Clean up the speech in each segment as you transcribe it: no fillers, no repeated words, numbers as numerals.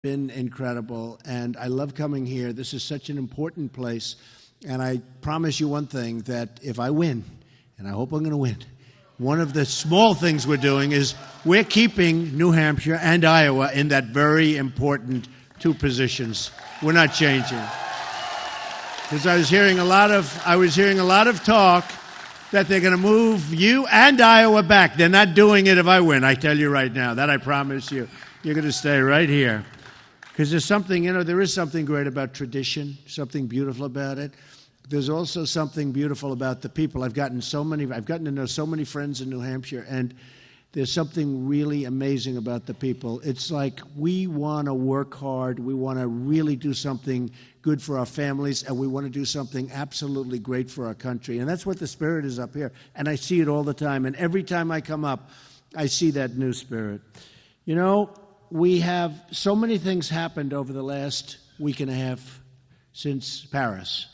been incredible, and I love coming here. This is such an important place, and I promise you one thing, that if I win, and I hope I'm going to win, one of the small things we're doing is we're keeping New Hampshire and Iowa in that very important two positions. We're not changing. Because I was hearing a lot of talk that they're going to move you and Iowa back. They're not doing it if I win, I tell you right now. That I promise you. You're going to stay right here. Because there's something, there is something great about tradition, something beautiful about it. There's also something beautiful about the people. I've gotten to know so many friends in New Hampshire, and there's something really amazing about the people. It's like we want to work hard, we want to really do something good for our families, and we want to do something absolutely great for our country. And that's what the spirit is up here. And I see it all the time. And every time I come up, I see that new spirit. We have so many things happened over the last week and a half since Paris.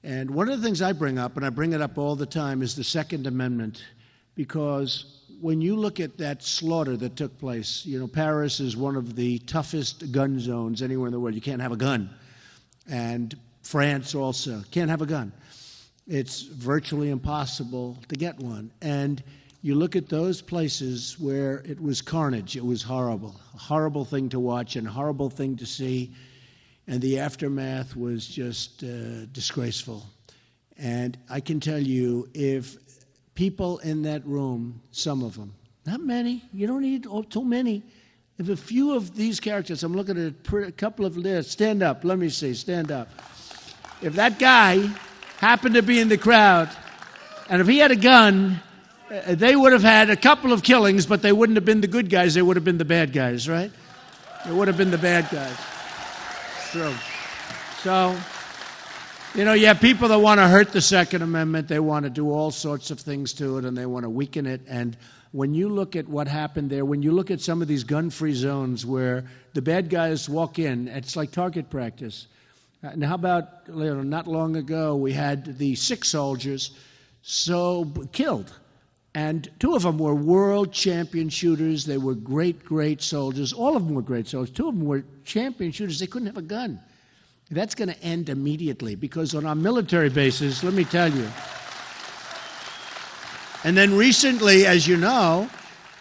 And one of the things I bring up, and I bring it up all the time, is the Second Amendment. Because when you look at that slaughter that took place, Paris is one of the toughest gun zones anywhere in the world. You can't have a gun. And France also can't have a gun. It's virtually impossible to get one. And you look at those places where it was carnage. It was horrible. A horrible thing to watch and a horrible thing to see. And the aftermath was just disgraceful. And I can tell you, if people in that room, some of them, not many, you don't need too many. If a few of these characters, I'm looking at a couple of lists, stand up, let me see, stand up. If that guy happened to be in the crowd, and if he had a gun, they would have had a couple of killings, but they wouldn't have been the good guys, they would have been the bad guys, right? They would have been the bad guys. True. So, you have people that want to hurt the Second Amendment, they want to do all sorts of things to it, and they want to weaken it. And when you look at what happened there, when you look at some of these gun-free zones where the bad guys walk in, it's like target practice. And how about, not long ago, we had the 6 soldiers killed. And 2 of them were world champion shooters. They were great, great soldiers. All of them were great soldiers. 2 of them were champion shooters. They couldn't have a gun. That's going to end immediately, because on our military bases, let me tell you. And then recently, as you know,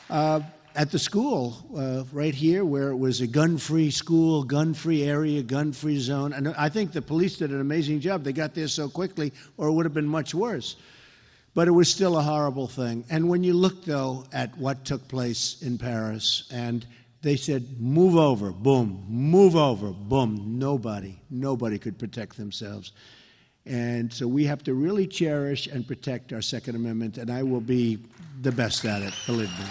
at the school right here, where it was a gun-free school, gun-free area, gun-free zone, and I think the police did an amazing job. They got there so quickly, or it would have been much worse. But it was still a horrible thing. And when you look, though, at what took place in Paris, and they said, move over, boom, move over, boom, nobody could protect themselves. And so we have to really cherish and protect our Second Amendment, and I will be the best at it, believe me.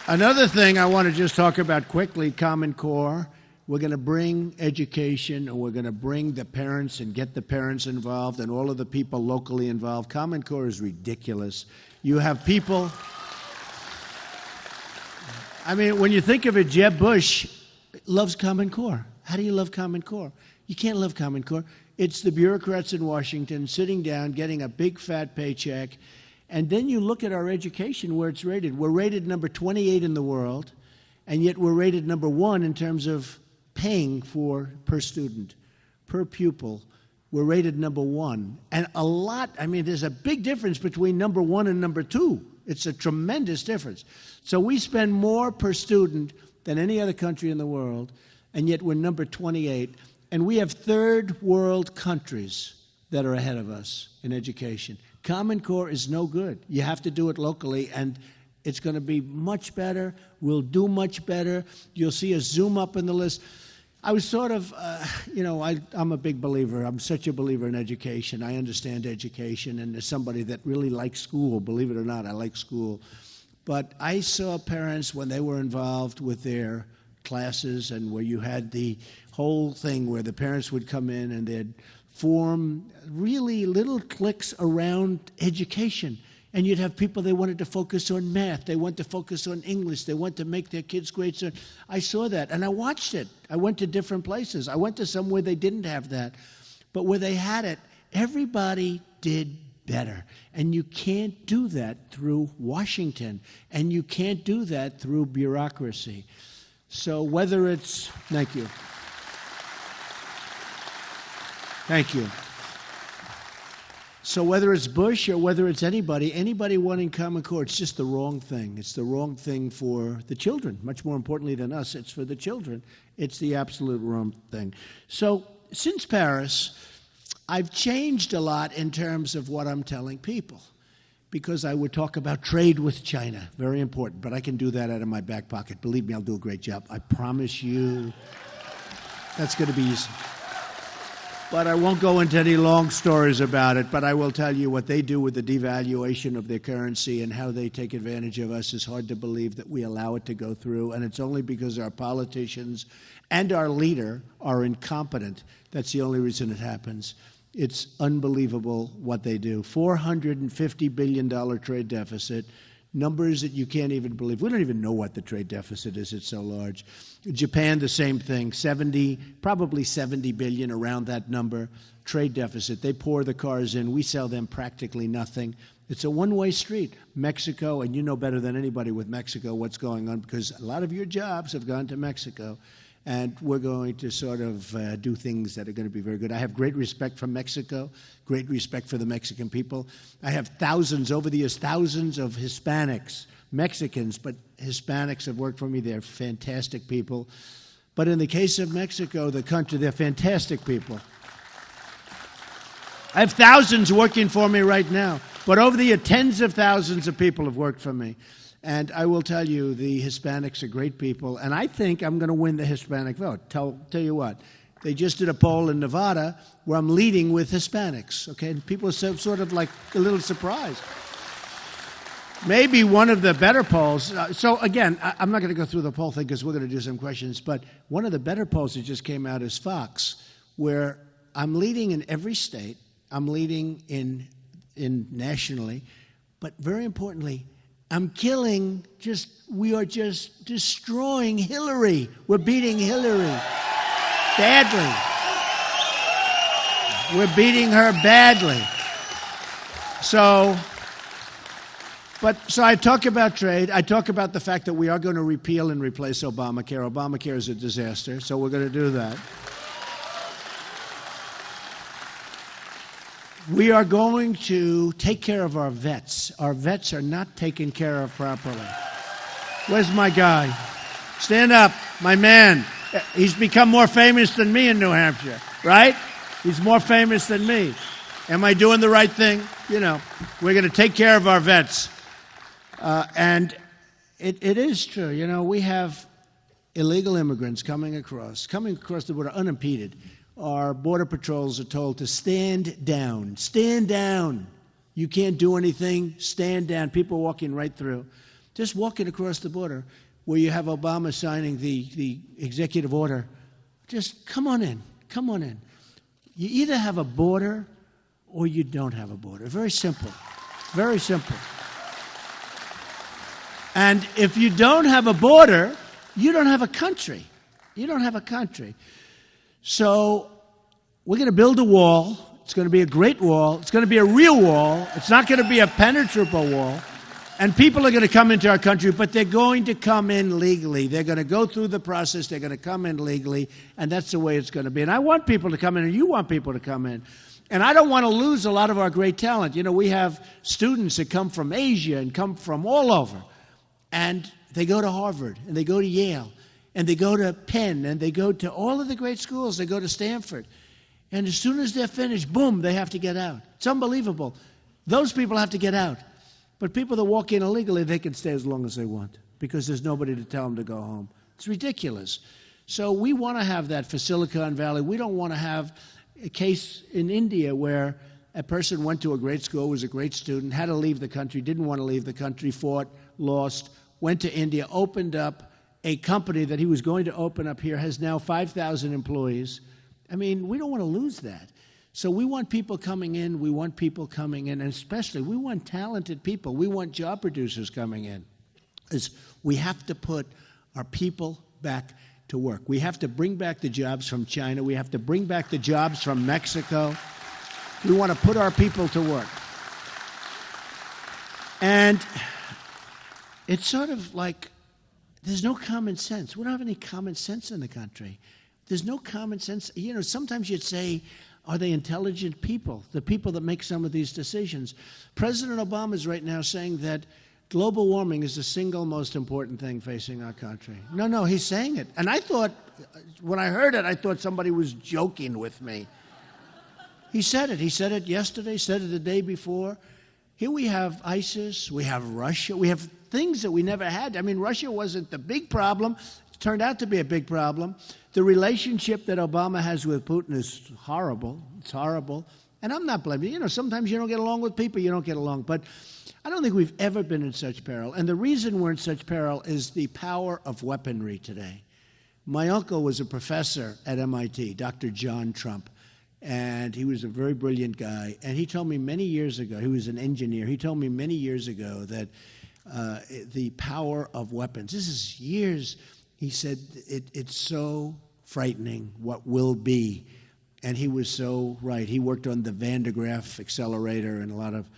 Another thing I want to just talk about quickly, Common Core. We're going to bring education, and we're going to bring the parents and get the parents involved and all of the people locally involved. Common Core is ridiculous. You have people... when you think of it, Jeb Bush loves Common Core. How do you love Common Core? You can't love Common Core. It's the bureaucrats in Washington sitting down, getting a big fat paycheck, and then you look at our education where it's rated. We're rated number 28 in the world, and yet we're rated number 1 in terms of paying for per student, per pupil. We're rated number 1. And there's a big difference between number 1 and number 2. It's a tremendous difference. So we spend more per student than any other country in the world, and yet we're number 28. And we have third world countries that are ahead of us in education. Common Core is no good. You have to do it locally, and it's going to be much better. We'll do much better. You'll see us zoom up in the list. I was sort of, I'm a big believer. I'm such a believer in education. I understand education, and as somebody that really likes school, believe it or not, I like school. But I saw parents when they were involved with their classes, and where you had the whole thing where the parents would come in and they'd form really little cliques around education. And you'd have people, they wanted to focus on math, they wanted to focus on English, they wanted to make their kids great. So I saw that, and I watched it. I went to different places. I went to some where they didn't have that. But where they had it, everybody did better. And you can't do that through Washington, and you can't do that through bureaucracy. So whether it's, thank you. Thank you. So whether it's Bush or whether it's anybody wanting Common Core, it's just the wrong thing. It's the wrong thing for the children, much more importantly than us. It's for the children. It's the absolute wrong thing. So since Paris, I've changed a lot in terms of what I'm telling people, because I would talk about trade with China, very important, but I can do that out of my back pocket. Believe me, I'll do a great job. I promise you that's going to be easy. But I won't go into any long stories about it, but I will tell you what they do with the devaluation of their currency and how they take advantage of us is hard to believe that we allow it to go through, and it's only because our politicians and our leader are incompetent. That's the only reason it happens. It's unbelievable what they do. $450 billion trade deficit, numbers that you can't even believe. We don't even know what the trade deficit is. It's so large. Japan, the same thing, probably 70 billion, around that number, trade deficit. They pour the cars in. We sell them practically nothing. It's a one-way street. Mexico, and you know better than anybody with Mexico what's going on, because a lot of your jobs have gone to Mexico. And we're going to sort of do things that are going to be very good. I have great respect for Mexico, great respect for the Mexican people. I have over the years, thousands of Hispanics, Mexicans, but Hispanics have worked for me. They're fantastic people. But in the case of Mexico, the country, they're fantastic people. I have thousands working for me right now. But over the years, tens of thousands of people have worked for me. And I will tell you, the Hispanics are great people, and I think I'm going to win the Hispanic vote. Tell you what, they just did a poll in Nevada where I'm leading with Hispanics, okay? And people are sort of like a little surprised. Maybe one of the better polls, so again, I'm not going to go through the poll thing because we're going to do some questions, but one of the better polls that just came out is Fox, where I'm leading in every state, I'm leading in nationally, but very importantly, we are just destroying Hillary. We're beating Hillary badly. We're beating her badly. So I talk about trade. I talk about the fact that we are going to repeal and replace Obamacare. Obamacare is a disaster, so we're going to do that. We are going to take care of our vets. Our vets are not taken care of properly. Where's my guy? Stand up, my man. He's become more famous than me in New Hampshire, right? He's more famous than me. Am I doing the right thing? You know, we're going to take care of our vets. And it is true. You know, we have illegal immigrants coming across the border unimpeded. Our border patrols are told to stand down. Stand down. You can't do anything. Stand down. People walking right through. Just walking across the border where you have Obama signing the executive order. Just come on in. Come on in. You either have a border or you don't have a border. Very simple. Very simple. And if you don't have a border, you don't have a country. You don't have a country. So we're going to build a wall. It's going to be a great wall. It's going to be a real wall. It's not going to be a penetrable wall. And people are going to come into our country, but they're going to come in legally. They're going to go through the process. They're going to come in legally, and that's the way it's going to be. And I want people to come in, and you want people to come in. And I don't want to lose a lot of our great talent. You know, we have students that come from Asia and come from all over, and they go to Harvard, and they go to Yale, and they go to Penn, and they go to all of the great schools. They go to Stanford. And as soon as they're finished, boom, they have to get out. It's unbelievable. Those people have to get out. But people that walk in illegally, they can stay as long as they want because there's nobody to tell them to go home. It's ridiculous. So we want to have that for Silicon Valley. We don't want to have a case in India where a person went to a great school, was a great student, had to leave the country, didn't want to leave the country, fought, lost, went to India, opened up a company that he was going to open up here, has now 5,000 employees. I mean, we don't want to lose that. So we want people coming in. We want people coming in, and especially we want talented people. We want job producers coming in. We have to put our people back to work. We have to bring back the jobs from China. We have to bring back the jobs from Mexico. We want to put our people to work. And it's sort of like there's no common sense. We don't have any common sense in the country. There's no common sense. You know, sometimes you'd say, are they intelligent people, the people that make some of these decisions? President Obama is right now saying that global warming is the single most important thing facing our country. No, he's saying it. And I thought, when I heard it, I thought somebody was joking with me. He said it. He said it yesterday, said it the day before. Here we have ISIS, we have Russia, we have things that we never had. I mean, Russia wasn't the big problem. It turned out to be a big problem. The relationship that Obama has with Putin is horrible. It's horrible. And I'm not blaming you. You know, sometimes you don't get along with people, you don't get along. But I don't think we've ever been in such peril. And the reason we're in such peril is the power of weaponry today. My uncle was a professor at MIT, Dr. John Trump. And he was a very brilliant guy. And he told me many years ago, he was an engineer, he told me many years ago that the power of weapons, this is years, he said, it's so frightening what will be. And he was so right. He worked on the Van de Graaff accelerator and a lot of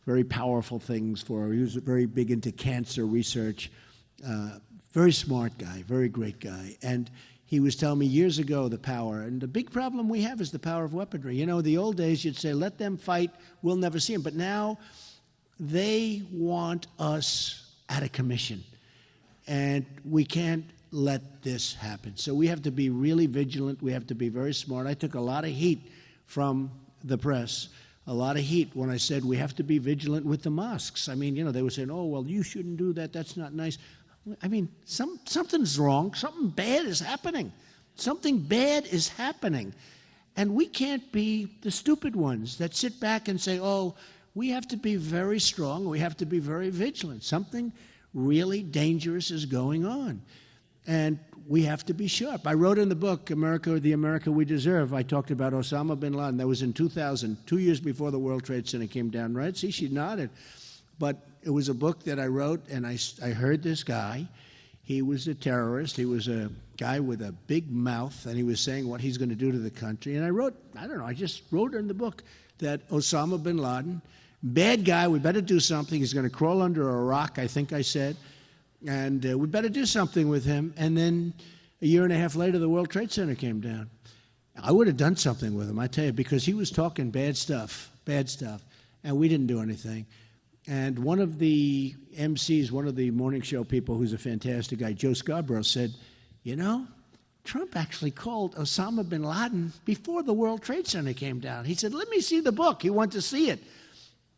very powerful things for, he was very big into cancer research. Very smart guy, very great guy. And he was telling me years ago the power. And the big problem we have is the power of weaponry. You know, the old days you'd say, let them fight, we'll never see them. But now they want us out of commission. And we can't let this happen. So we have to be really vigilant. We have to be very smart. I took a lot of heat from the press, a lot of heat when I said we have to be vigilant with the mosques. I mean, you know, they were saying, oh, well, you shouldn't do that. That's not nice. I mean, something's wrong. Something bad is happening. Something bad is happening. And we can't be the stupid ones that sit back and say, oh, we have to be very strong. We have to be very vigilant. Something really dangerous is going on. And we have to be sharp. I wrote in the book, America, the America We Deserve, I talked about Osama bin Laden. That was in 2000, 2 years before the World Trade Center came down, right? See, she nodded. But it was a book that I wrote, and I heard this guy. He was a terrorist. He was a guy with a big mouth, and he was saying what he's going to do to the country. And I just wrote in the book that Osama bin Laden, bad guy, we better do something. He's going to crawl under a rock, I think I said. And we better do something with him. And then a year and a half later, the World Trade Center came down. I would have done something with him, I tell you, because he was talking bad stuff, and we didn't do anything. And one of the MCs, one of the morning show people who's a fantastic guy, Joe Scarborough, said, you know, Trump actually called Osama bin Laden before the World Trade Center came down. He said, let me see the book. He wanted to see it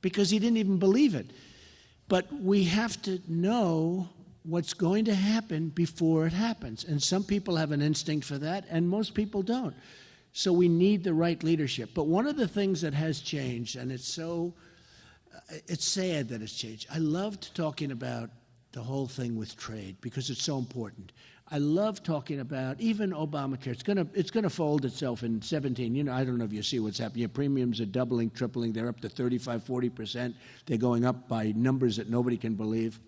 because he didn't even believe it. But we have to know what's going to happen before it happens. And some people have an instinct for that, and most people don't. So we need the right leadership. But one of the things that has changed, and it's sad that it's changed. I loved talking about the whole thing with trade because it's so important. I love talking about even Obamacare. It's gonna fold itself in 17. You know, I don't know if you see what's happening. Your premiums are doubling, tripling. They're up to 35, 40%. They're going up by numbers that nobody can believe.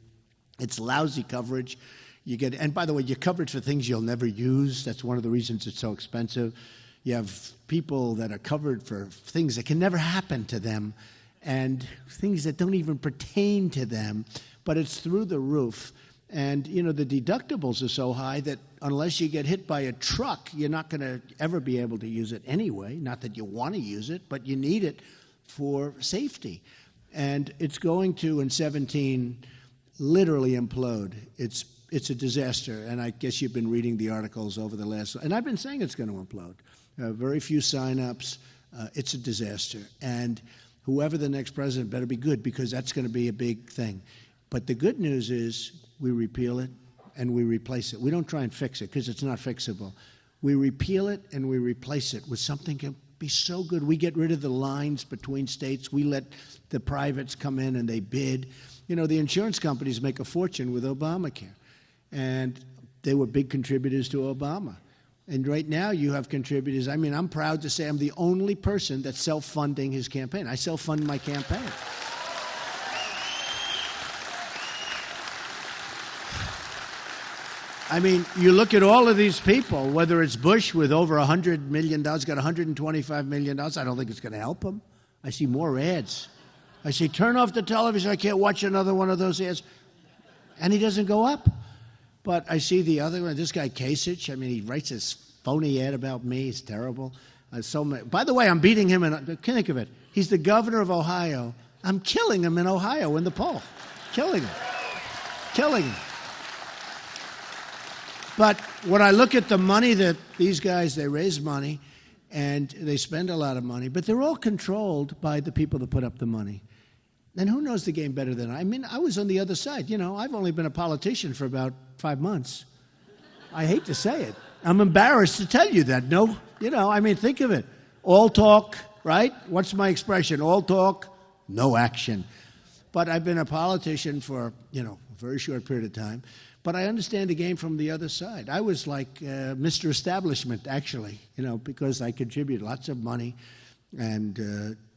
It's lousy coverage. And by the way, your coverage for things you'll never use. That's one of the reasons it's so expensive. You have people that are covered for things that can never happen to them and things that don't even pertain to them, but it's through the roof. And, you know, the deductibles are so high that unless you get hit by a truck, you're not going to ever be able to use it anyway. Not that you want to use it, but you need it for safety. And it's going to, in 17, literally implode. It's a disaster. And I guess you've been reading the articles over the last, and I've been saying it's going to implode. Very few sign-ups. It's a disaster. And whoever the next president better be good because that's going to be a big thing. But the good news is we repeal it and we replace it. We don't try and fix it because it's not fixable. We repeal it and we replace it with something that can be so good. We get rid of the lines between states. We let the privates come in and they bid. You know, the insurance companies make a fortune with Obamacare. And they were big contributors to Obama. And right now you have contributors. I mean, I'm proud to say I'm the only person that's self-funding his campaign. I self-fund my campaign. I mean, you look at all of these people, whether it's Bush with over $100 million, got $125 million. I don't think it's going to help him. I see more ads. I say, turn off the television. I can't watch another one of those ads. And he doesn't go up. But I see the other one, this guy Kasich. I mean, he writes this phony ad about me. He's terrible. By the way, I'm beating him. Think of it. He's the governor of Ohio. I'm killing him in Ohio in the poll. Killing him. Killing him. But when I look at the money that these guys, they raise money and they spend a lot of money, but they're all controlled by the people that put up the money. And who knows the game better than I? I mean, I was on the other side. You know, I've only been a politician for about 5 months. I hate to say it. I'm embarrassed to tell you that. No, you know, I mean, think of it. All talk, right? What's my expression? All talk, no action. But I've been a politician for, you know, a very short period of time. But I understand the game from the other side. I was like Mr. Establishment, actually, you know, because I contribute lots of money. And,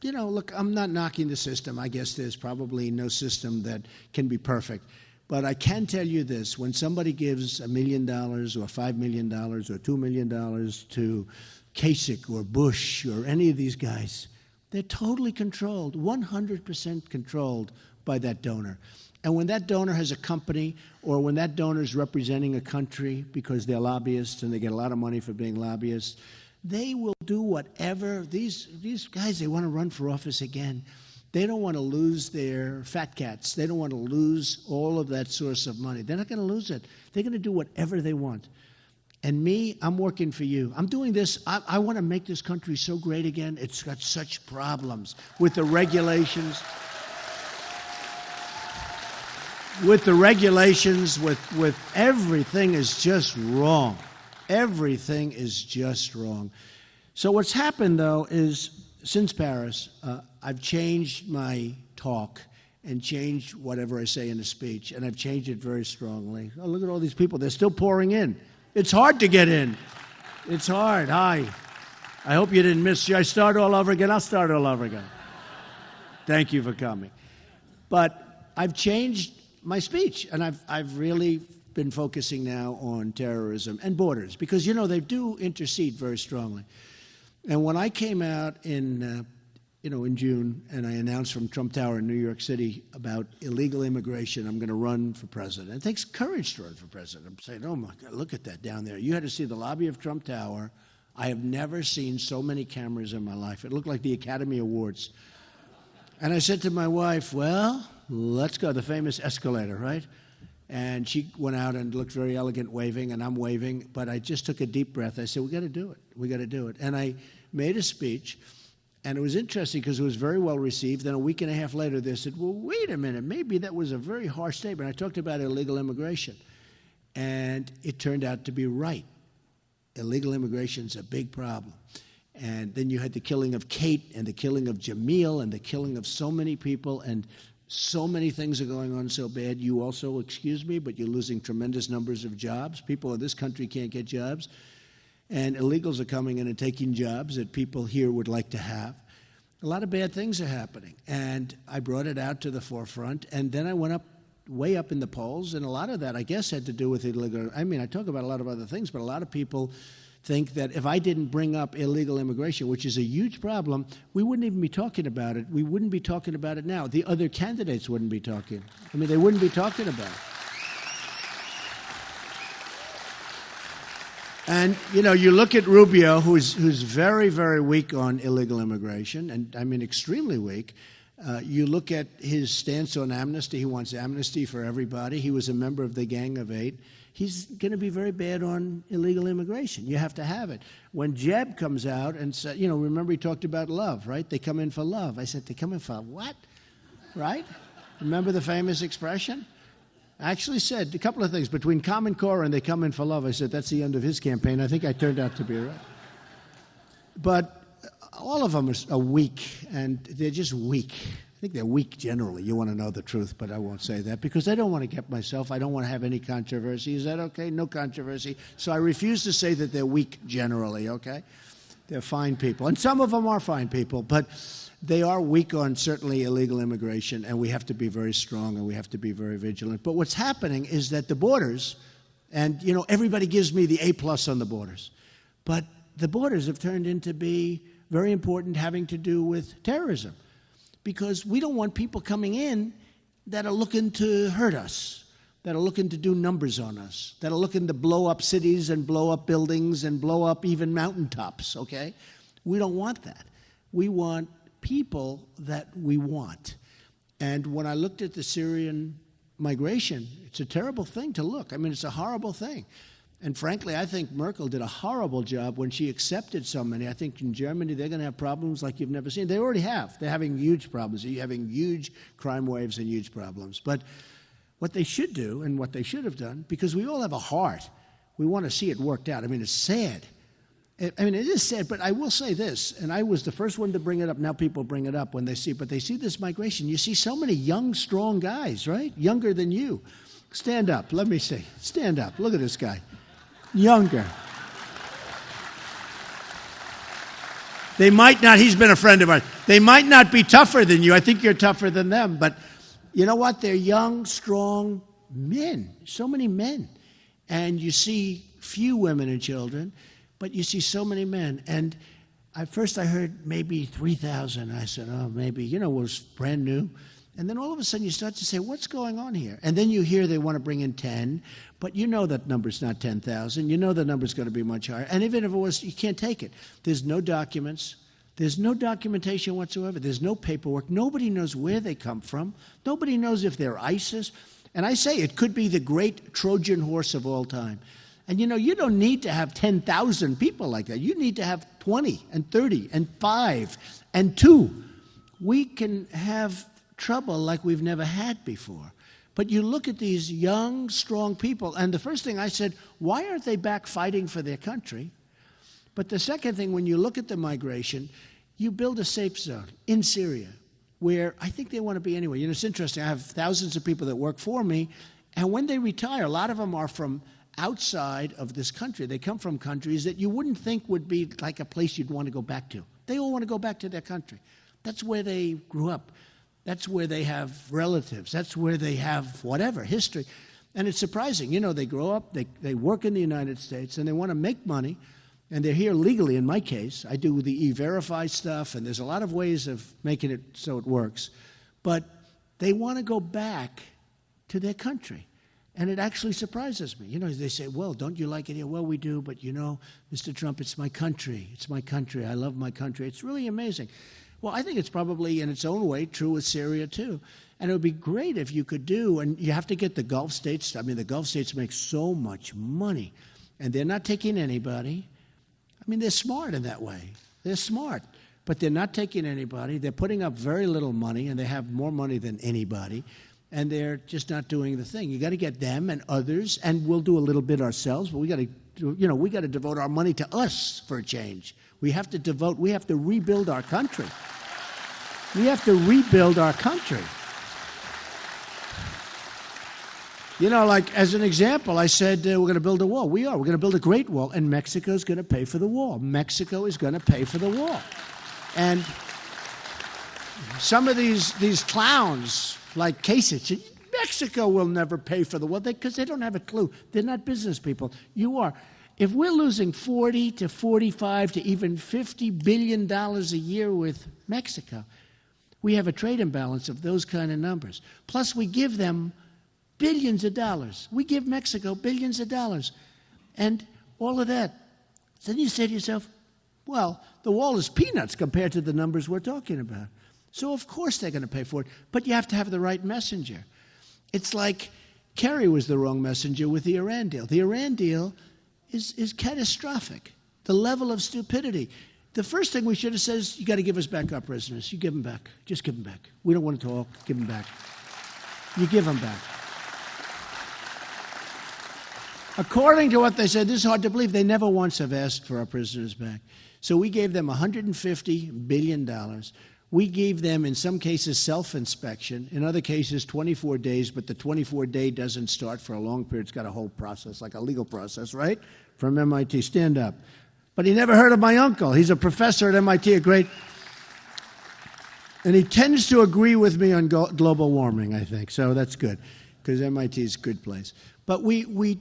you know, look, I'm not knocking the system. I guess there's probably no system that can be perfect. But I can tell you this. When somebody gives $1 million or $5 million or $2 million to Kasich or Bush or any of these guys, they're totally controlled, 100% controlled by that donor. And when that donor has a company or when that donor is representing a country because they're lobbyists and they get a lot of money for being lobbyists, they will do whatever. These guys, they want to run for office again. They don't want to lose their fat cats. They don't want to lose all of that source of money. They're not going to lose it. They're going to do whatever they want. And me, I'm working for you. I'm doing this. I want to make this country so great again. It's got such problems with the regulations. With everything is just wrong. Everything is just wrong. So what's happened, though, is since Paris, I've changed my talk and changed whatever I say in a speech, and I've changed it very strongly. Oh, look at all these people. They're still pouring in. It's hard to get in. It's hard. Hi. I hope you didn't miss. Should I start all over again? I'll start all over again. Thank you for coming. But I've changed my speech, and I've really been focusing now on terrorism and borders because, you know, they do intercede very strongly. And when I came out in June and I announced from Trump Tower in New York City about illegal immigration, I'm going to run for president. It takes courage to run for president. I'm saying, oh, my God, look at that down there. You had to see the lobby of Trump Tower. I have never seen so many cameras in my life. It looked like the Academy Awards. And I said to my wife, well, let's go, the famous escalator, right? And she went out and looked very elegant waving, and I'm waving, but I just took a deep breath. I said, we got to do it. We got to do it. And I made a speech, and it was interesting because it was very well received. Then a week and a half later, they said, well, wait a minute, maybe that was a very harsh statement. I talked about illegal immigration, and it turned out to be right. Illegal immigration is a big problem. And then you had the killing of Kate and the killing of Jamil and the killing of so many people, and so many things are going on so bad. You also, excuse me, but you're losing tremendous numbers of jobs. People in this country can't get jobs. And illegals are coming in and taking jobs that people here would like to have. A lot of bad things are happening. And I brought it out to the forefront. And then I went up, way up in the polls. And a lot of that, I guess, had to do with illegal. I mean, I talk about a lot of other things, but a lot of people think that if I didn't bring up illegal immigration, which is a huge problem, we wouldn't even be talking about it. We wouldn't be talking about it now. The other candidates wouldn't be talking. I mean, they wouldn't be talking about it. And, you know, you look at Rubio, who's very, very weak on illegal immigration, and I mean extremely weak. You look at his stance on amnesty. He wants amnesty for everybody. He was a member of the Gang of Eight. He's going to be very bad on illegal immigration. You have to have it. When Jeb comes out and said, you know, remember he talked about love, right? They come in for love. I said, they come in for what? Right? Remember the famous expression? I actually said a couple of things. Between Common Core and they come in for love, I said, that's the end of his campaign. I think I turned out to be right. But all of them are weak, and they're just weak. I think they're weak generally. You want to know the truth, but I won't say that because I don't want to get myself. I don't want to have any controversy. Is that okay? No controversy. So I refuse to say that they're weak generally, okay? They're fine people. And some of them are fine people, but they are weak on certainly illegal immigration, and we have to be very strong and we have to be very vigilant. But what's happening is that the borders, and, you know, everybody gives me the A+ on the borders, but the borders have turned into be very important, having to do with terrorism. because we don't want people coming in that are looking to hurt us, that are looking to do numbers on us, that are looking to blow up cities and blow up buildings and blow up even mountaintops, okay? We don't want that. We want people that we want. And when I looked at the Syrian migration, it's a terrible thing to look. I mean, it's a horrible thing. And frankly, I think Merkel did a horrible job when she accepted so many. I think in Germany, they're going to have problems like you've never seen. They already have. They're having huge problems. They're having huge crime waves and huge problems. But what they should do and what they should have done, because we all have a heart, we want to see it worked out. I mean, it's sad. I mean, it is sad, but I will say this, and I was the first one to bring it up. Now people bring it up when they see, but they see this migration. You see so many young, strong guys, right? Younger than you. Stand up. Let me see. Stand up. Look at this guy. Younger. They might not, he's been a friend of ours. They might not be tougher than you. I think you're tougher than them. But you know what? They're young, strong men. So many men. And you see few women and children, but you see so many men. And at first I heard maybe 3,000. I said, oh, maybe, you know, it was brand new. And then all of a sudden you start to say, what's going on here? And then you hear they want to bring in 10, but you know that number's not 10,000. You know the number's going to be much higher. And even if it was, you can't take it. There's no documents. There's no documentation whatsoever. There's no paperwork. Nobody knows where they come from. Nobody knows if they're ISIS. And I say it could be the great Trojan horse of all time. And you know, you don't need to have 10,000 people like that. You need to have 20 and 30 and 5 and 2. We can have trouble like we've never had before. But you look at these young, strong people, and the first thing I said, why aren't they back fighting for their country? But the second thing, when you look at the migration, you build a safe zone in Syria, where I think they want to be anyway. You know, it's interesting. I have thousands of people that work for me, and when they retire, a lot of them are from outside of this country. They come from countries that you wouldn't think would be like a place you'd want to go back to. They all want to go back to their country. That's where they grew up. That's where they have relatives. That's where they have whatever, history. And it's surprising. You know, they grow up, they work in the United States, and they want to make money, and they're here legally in my case. I do the E-Verify stuff, and there's a lot of ways of making it so it works. But they want to go back to their country. And it actually surprises me. You know, they say, well, don't you like it here? Well, we do, but you know, Mr. Trump, it's my country. It's my country. I love my country. It's really amazing. Well, I think it's probably in its own way true with Syria, too. And it would be great if you could do, and you have to get the Gulf states. I mean, the Gulf states make so much money, and they're not taking anybody. I mean, they're smart in that way. They're smart, but they're not taking anybody. They're putting up very little money, and they have more money than anybody, and they're just not doing the thing. You got to get them and others, and we'll do a little bit ourselves, but we got to devote our money to us for a change. We have to rebuild our country. We have to rebuild our country. You know, like as an example, I said we're going to build a wall. We are. We're going to build a great wall, and Mexico's going to pay for the wall. Mexico is going to pay for the wall. And some of these clowns like Kasich, Mexico will never pay for the wall because they don't have a clue. They're not business people. You are. If we're losing 40 to 45 to even $50 billion a year with Mexico, we have a trade imbalance of those kind of numbers. Plus, we give them billions of dollars. We give Mexico billions of dollars. And all of that. Then you say to yourself, well, the wall is peanuts compared to the numbers we're talking about. So, of course, they're going to pay for it. But you have to have the right messenger. It's like Kerry was the wrong messenger with the Iran deal. The Iran deal is catastrophic. The level of stupidity. The first thing we should have said is, you got to give us back our prisoners. You give them back. Just give them back. We don't want to talk. Give them back. You give them back. According to what they said, this is hard to believe, they never once have asked for our prisoners back. So we gave them $150 billion. We gave them, in some cases, self-inspection. In other cases, 24 days, but the 24-day doesn't start for a long period. It's got a whole process, like a legal process, right? From MIT. Stand up. But he never heard of my uncle. He's a professor at MIT, a great... And he tends to agree with me on global warming, I think. So that's good, because MIT is a good place. But we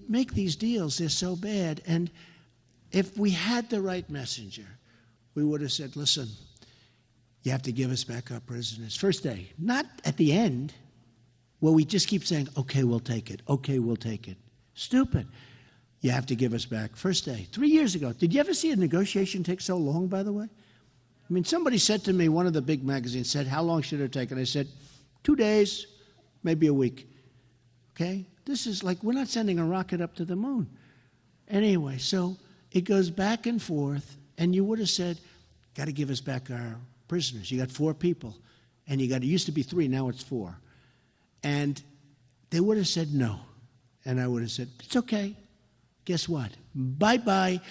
make these deals. They're so bad. And if we had the right messenger, we would have said, listen, You have to give us back our prisoners. First day, not at the end, where we just keep saying, okay, we'll take it. Okay, we'll take it. Stupid. You have to give us back. First day, 3 years ago. Did you ever see a negotiation take so long, by the way? I mean, somebody said to me, one of the big magazines said, how long should it take? And I said, 2 days, maybe a week. Okay? This is like, we're not sending a rocket up to the moon. Anyway, so it goes back and forth, and you would have said, got to give us back our prisoners. You got 4 people, and it used to be 3, now it's 4. And they would have said no. And I would have said, it's okay. Guess what? Bye-bye.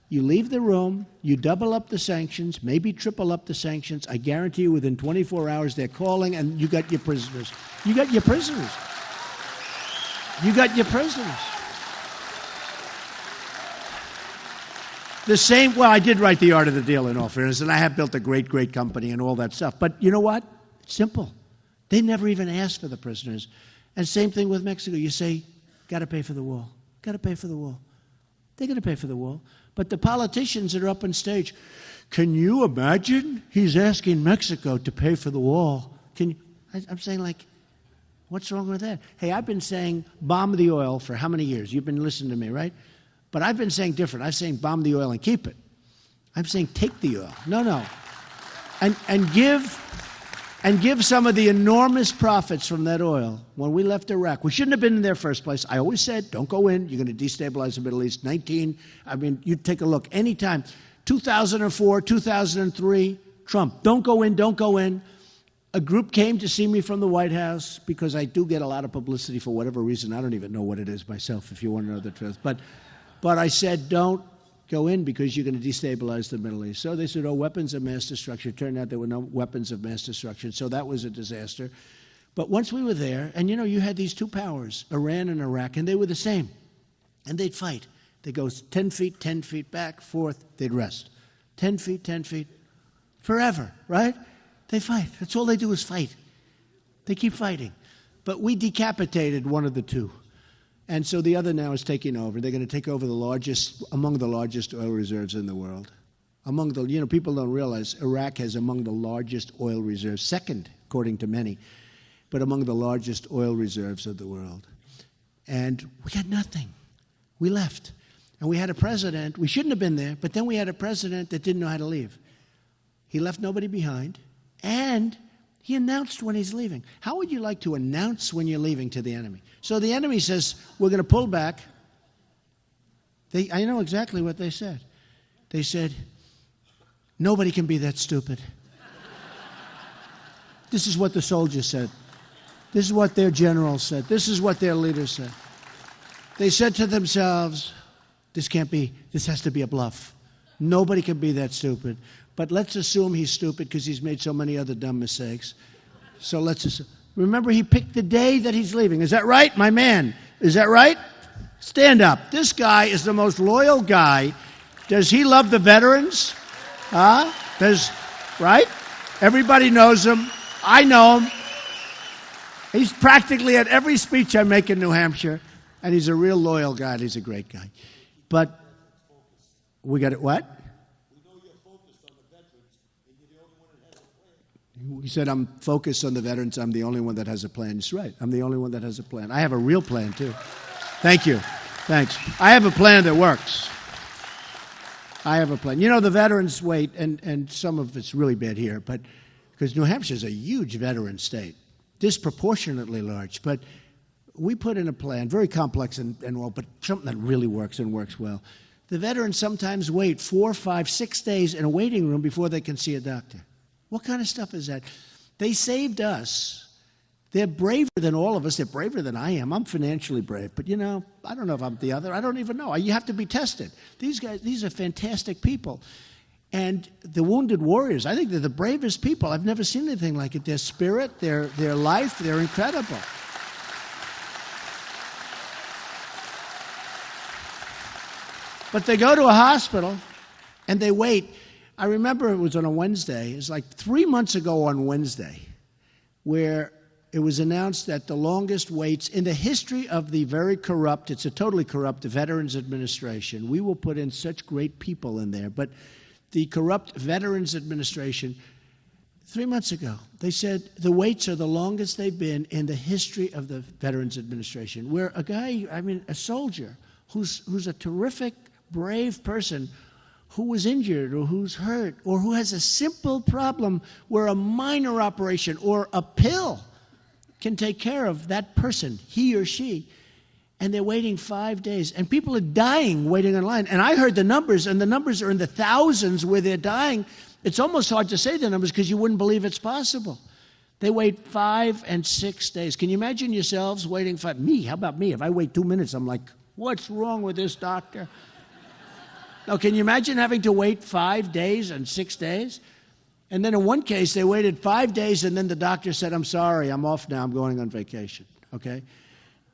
You leave the room, you double up the sanctions, maybe triple up the sanctions. I guarantee you within 24 hours they're calling, and you got your prisoners. You got your prisoners. You got your prisoners. The same, well, I did write The Art of the Deal in all fairness, and I have built a great, great company and all that stuff. But you know what? It's simple. They never even asked for the prisoners. And same thing with Mexico. You say, got to pay for the wall. Got to pay for the wall. They're going to pay for the wall. But the politicians that are up on stage, can you imagine? He's asking Mexico to pay for the wall. I'm saying, like, what's wrong with that? Hey, I've been saying bomb the oil for how many years? You've been listening to me, right? But I've been saying different. I'm saying bomb the oil and keep it. I'm saying take the oil. No. And give some of the enormous profits from that oil. When we left Iraq, we shouldn't have been in there first place. I always said, don't go in. You're going to destabilize the Middle East. You take a look. Anytime. 2004, 2003, Trump. Don't go in, don't go in. A group came to see me from the White House because I do get a lot of publicity for whatever reason. I don't even know what it is myself, if you want to know the truth. But I said, don't go in because you're going to destabilize the Middle East. So they said, weapons of mass destruction. It turned out there were no weapons of mass destruction, so that was a disaster. But once we were there, and you had these 2 powers, Iran and Iraq, and they were the same. And they'd fight. They'd go 10 feet back, forth, they'd rest. 10 feet, forever, right? They fight. That's all they do is fight. They keep fighting. But we decapitated one of the 2. And so the other now is taking over. They're going to take over among the largest oil reserves in the world. People don't realize Iraq has among the largest oil reserves, second, according to many, but among the largest oil reserves of the world. And we got nothing. We left. And we had a president, we shouldn't have been there, but then we had a president that didn't know how to leave. He left nobody behind, and he announced when he's leaving. How would you like to announce when you're leaving to the enemy? So the enemy says, we're going to pull back. I know exactly what they said. They said, nobody can be that stupid. This is what the soldiers said. This is what their generals said. This is what their leaders said. They said to themselves, this has to be a bluff. Nobody can be that stupid. But let's assume he's stupid because he's made so many other dumb mistakes. So let's assume. Remember, he picked the day that he's leaving. Is that right, my man? Is that right? Stand up. This guy is the most loyal guy. Does he love the veterans? Right? Everybody knows him. I know him. He's practically at every speech I make in New Hampshire. And he's a real loyal guy. And he's a great guy. But we got it, what? He said, I'm focused on the veterans. I'm the only one that has a plan. That's right. I'm the only one that has a plan. I have a real plan, too. Thank you. Thanks. I have a plan that works. I have a plan. The veterans wait, and some of it's really bad here, but because New Hampshire is a huge veteran state, disproportionately large. But we put in a plan, very complex and all, but something that really works and works well. The veterans sometimes wait 4, 5, 6 days in a waiting room before they can see a doctor. What kind of stuff is that? They saved us. They're braver than all of us. They're braver than I am. I'm financially brave. But, I don't know if I'm the other. I don't even know. You have to be tested. These guys, these are fantastic people. And the Wounded Warriors, I think they're the bravest people. I've never seen anything like it. Their spirit, their life, they're incredible. But they go to a hospital, and they wait. I remember it was on a Wednesday. It was like 3 months ago on Wednesday, where it was announced that the longest waits in the history of the very corrupt, it's a totally corrupt Veterans Administration. We will put in such great people in there, but the corrupt Veterans Administration, 3 months ago, they said the waits are the longest they've been in the history of the Veterans Administration, where a guy, a soldier, who's a terrific, brave person, who was injured or who's hurt or who has a simple problem where a minor operation or a pill can take care of that person, he or she, and they're waiting 5 days. And people are dying waiting in line. And I heard the numbers, and the numbers are in the thousands where they're dying. It's almost hard to say the numbers because you wouldn't believe it's possible. They wait 5 and 6 days. Can you imagine yourselves waiting for me? How about me? If I wait 2 minutes, I'm like, what's wrong with this doctor? Now, can you imagine having to wait 5 days and 6 days? And then in one case, they waited 5 days, and then the doctor said, I'm sorry, I'm off now, I'm going on vacation, okay?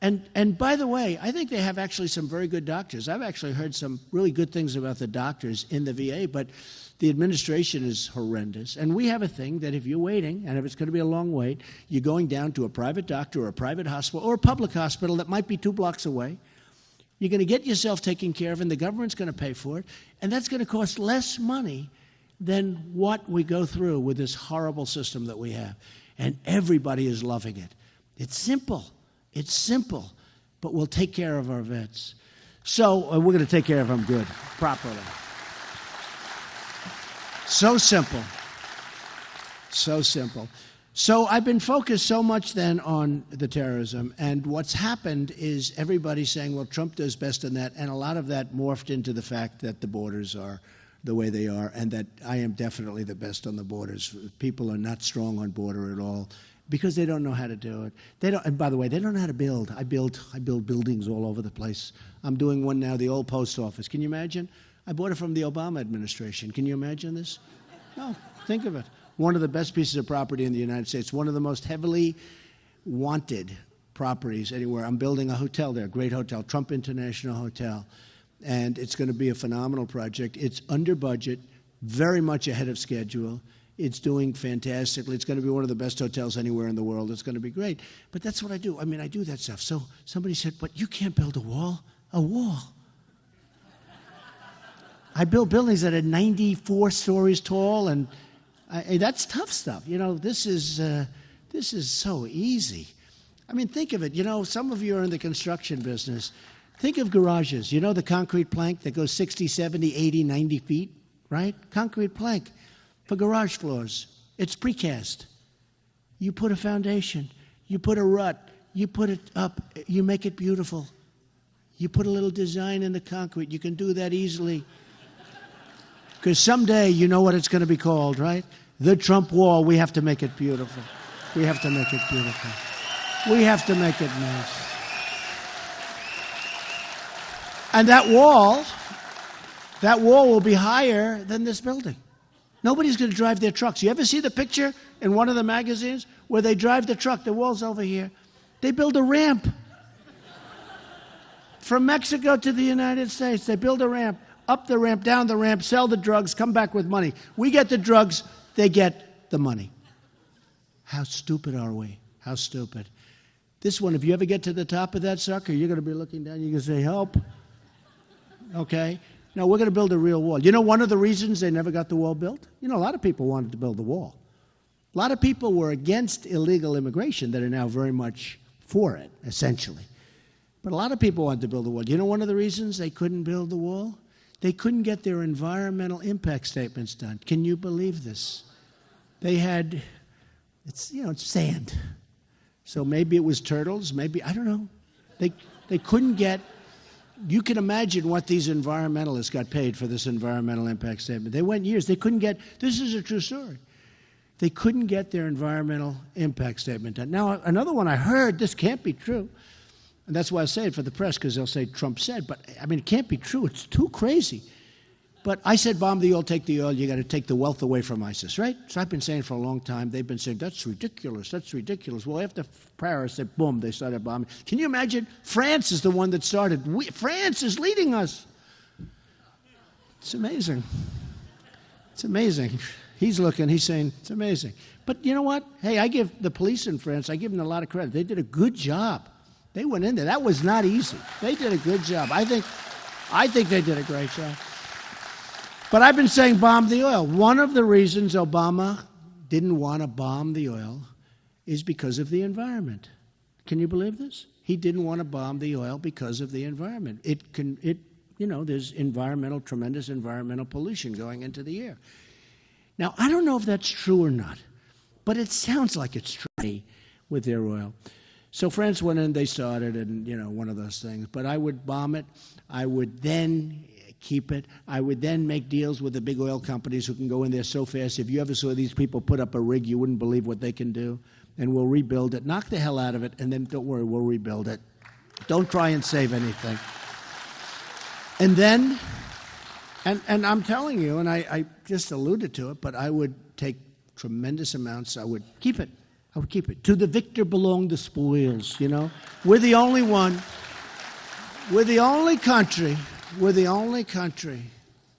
And by the way, I think they have actually some very good doctors. I've actually heard some really good things about the doctors in the VA, but the administration is horrendous. And we have a thing that if you're waiting, and if it's going to be a long wait, you're going down to a private doctor or a private hospital or a public hospital that might be 2 blocks away. You're going to get yourself taken care of, and the government's going to pay for it, and that's going to cost less money than what we go through with this horrible system that we have. And everybody is loving it. It's simple. It's simple, but we'll take care of our vets. So we're going to take care of them good, properly. So simple. So simple. So I've been focused so much then on the terrorism, and what's happened is everybody's saying, well, Trump does best in that, and a lot of that morphed into the fact that the borders are the way they are, and that I am definitely the best on the borders. People are not strong on border at all because they don't know how to do it. They don't, and by the way, they don't know how to build. I build buildings all over the place. I'm doing one now, the old post office. Can you imagine? I bought it from the Obama administration. Can you imagine this? No, think of it. One of the best pieces of property in the United States, one of the most heavily wanted properties anywhere. I'm building a hotel there, a great hotel, Trump International Hotel, and it's going to be a phenomenal project. It's under budget, very much ahead of schedule. It's doing fantastically. It's going to be one of the best hotels anywhere in the world. It's going to be great. But that's what I do. I do that stuff. So somebody said, but you can't build a wall. A wall. I build buildings that are 94 stories tall, and that's tough stuff. This is so easy. Think of it. Some of you are in the construction business. Think of garages. The concrete plank that goes 60, 70, 80, 90 feet, right? Concrete plank for garage floors. It's precast. You put a foundation. You put a rut. You put it up. You make it beautiful. You put a little design in the concrete. You can do that easily. Because someday you know what it's going to be called, right? The Trump wall. We have to make it beautiful. We have to make it beautiful. We have to make it nice. And that wall will be higher than this building. Nobody's going to drive their trucks. You ever see the picture in one of the magazines where they drive the truck? The wall's over here. They build a ramp. From Mexico to the United States, they build a ramp. Up the ramp, down the ramp, sell the drugs, come back with money. We get the drugs, they get the money. How stupid are we? How stupid. This one, if you ever get to the top of that sucker, you're going to be looking down, you're going to say, help. Okay? No, we're going to build a real wall. One of the reasons they never got the wall built? A lot of people wanted to build the wall. A lot of people were against illegal immigration that are now very much for it, essentially. But a lot of people wanted to build the wall. One of the reasons they couldn't build the wall? They couldn't get their environmental impact statements done. Can you believe this? They had, it's sand. So maybe it was turtles, maybe, I don't know. They couldn't get, you can imagine what these environmentalists got paid for this environmental impact statement. They went years, they couldn't get, this is a true story. They couldn't get their environmental impact statement done. Now, another one I heard, this can't be true. And that's why I say it for the press, because they'll say Trump said. But, it can't be true. It's too crazy. But I said, bomb the oil, take the oil. You got to take the wealth away from ISIS, right? So I've been saying for a long time. They've been saying, that's ridiculous. That's ridiculous. Well, after Paris, boom, they started bombing. Can you imagine? France is the one that started. France is leading us. It's amazing. It's amazing. He's looking. He's saying, it's amazing. But you know what? Hey, I give the police in France, I give them a lot of credit. They did a good job. They went in there. That was not easy. They did a good job. I think they did a great job. But I've been saying bomb the oil. One of the reasons Obama didn't want to bomb the oil is because of the environment. Can you believe this? He didn't want to bomb the oil because of the environment. There's tremendous environmental pollution going into the air. Now, I don't know if that's true or not, but it sounds like it's true with their oil. So France went in, they started, and, one of those things. But I would bomb it. I would then keep it. I would then make deals with the big oil companies who can go in there so fast. If you ever saw these people put up a rig, you wouldn't believe what they can do. And we'll rebuild it. Knock the hell out of it, and then don't worry, we'll rebuild it. Don't try and save anything. And then, and I'm telling you, and I just alluded to it, but I would take tremendous amounts. I would keep it. I would keep it. To the victor belong the spoils, We're the only one. We're the only country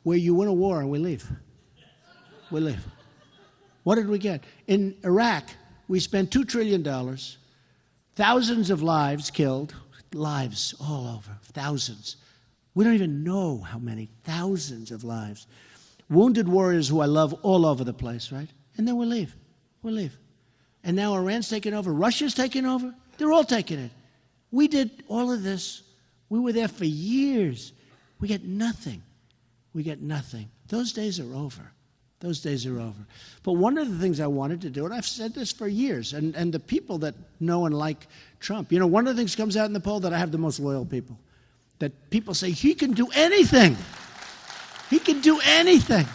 where you win a war and we leave. We leave. What did we get? In Iraq, we spent $2 trillion, thousands of lives killed, lives all over, thousands. We don't even know how many, thousands of lives. Wounded warriors who I love all over the place, right? And then we leave. We leave. And now Iran's taking over. Russia's taking over. They're all taking it. We did all of this. We were there for years. We get nothing. We get nothing. Those days are over. Those days are over. But one of the things I wanted to do, and I've said this for years, and the people that know and like Trump, one of the things comes out in the poll that I have the most loyal people. That people say, he can do anything. He can do anything.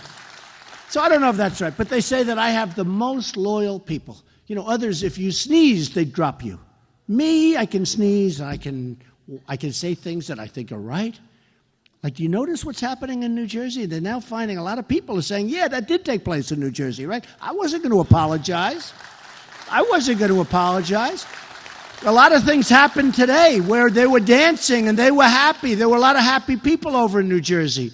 So I don't know if that's right, but they say that I have the most loyal people. Others, if you sneeze, they drop you. Me, I can sneeze, I can say things that I think are right. Like, do you notice what's happening in New Jersey? They're now finding a lot of people are saying, yeah, that did take place in New Jersey, right? I wasn't going to apologize. I wasn't going to apologize. A lot of things happened today where they were dancing and they were happy. There were a lot of happy people over in New Jersey.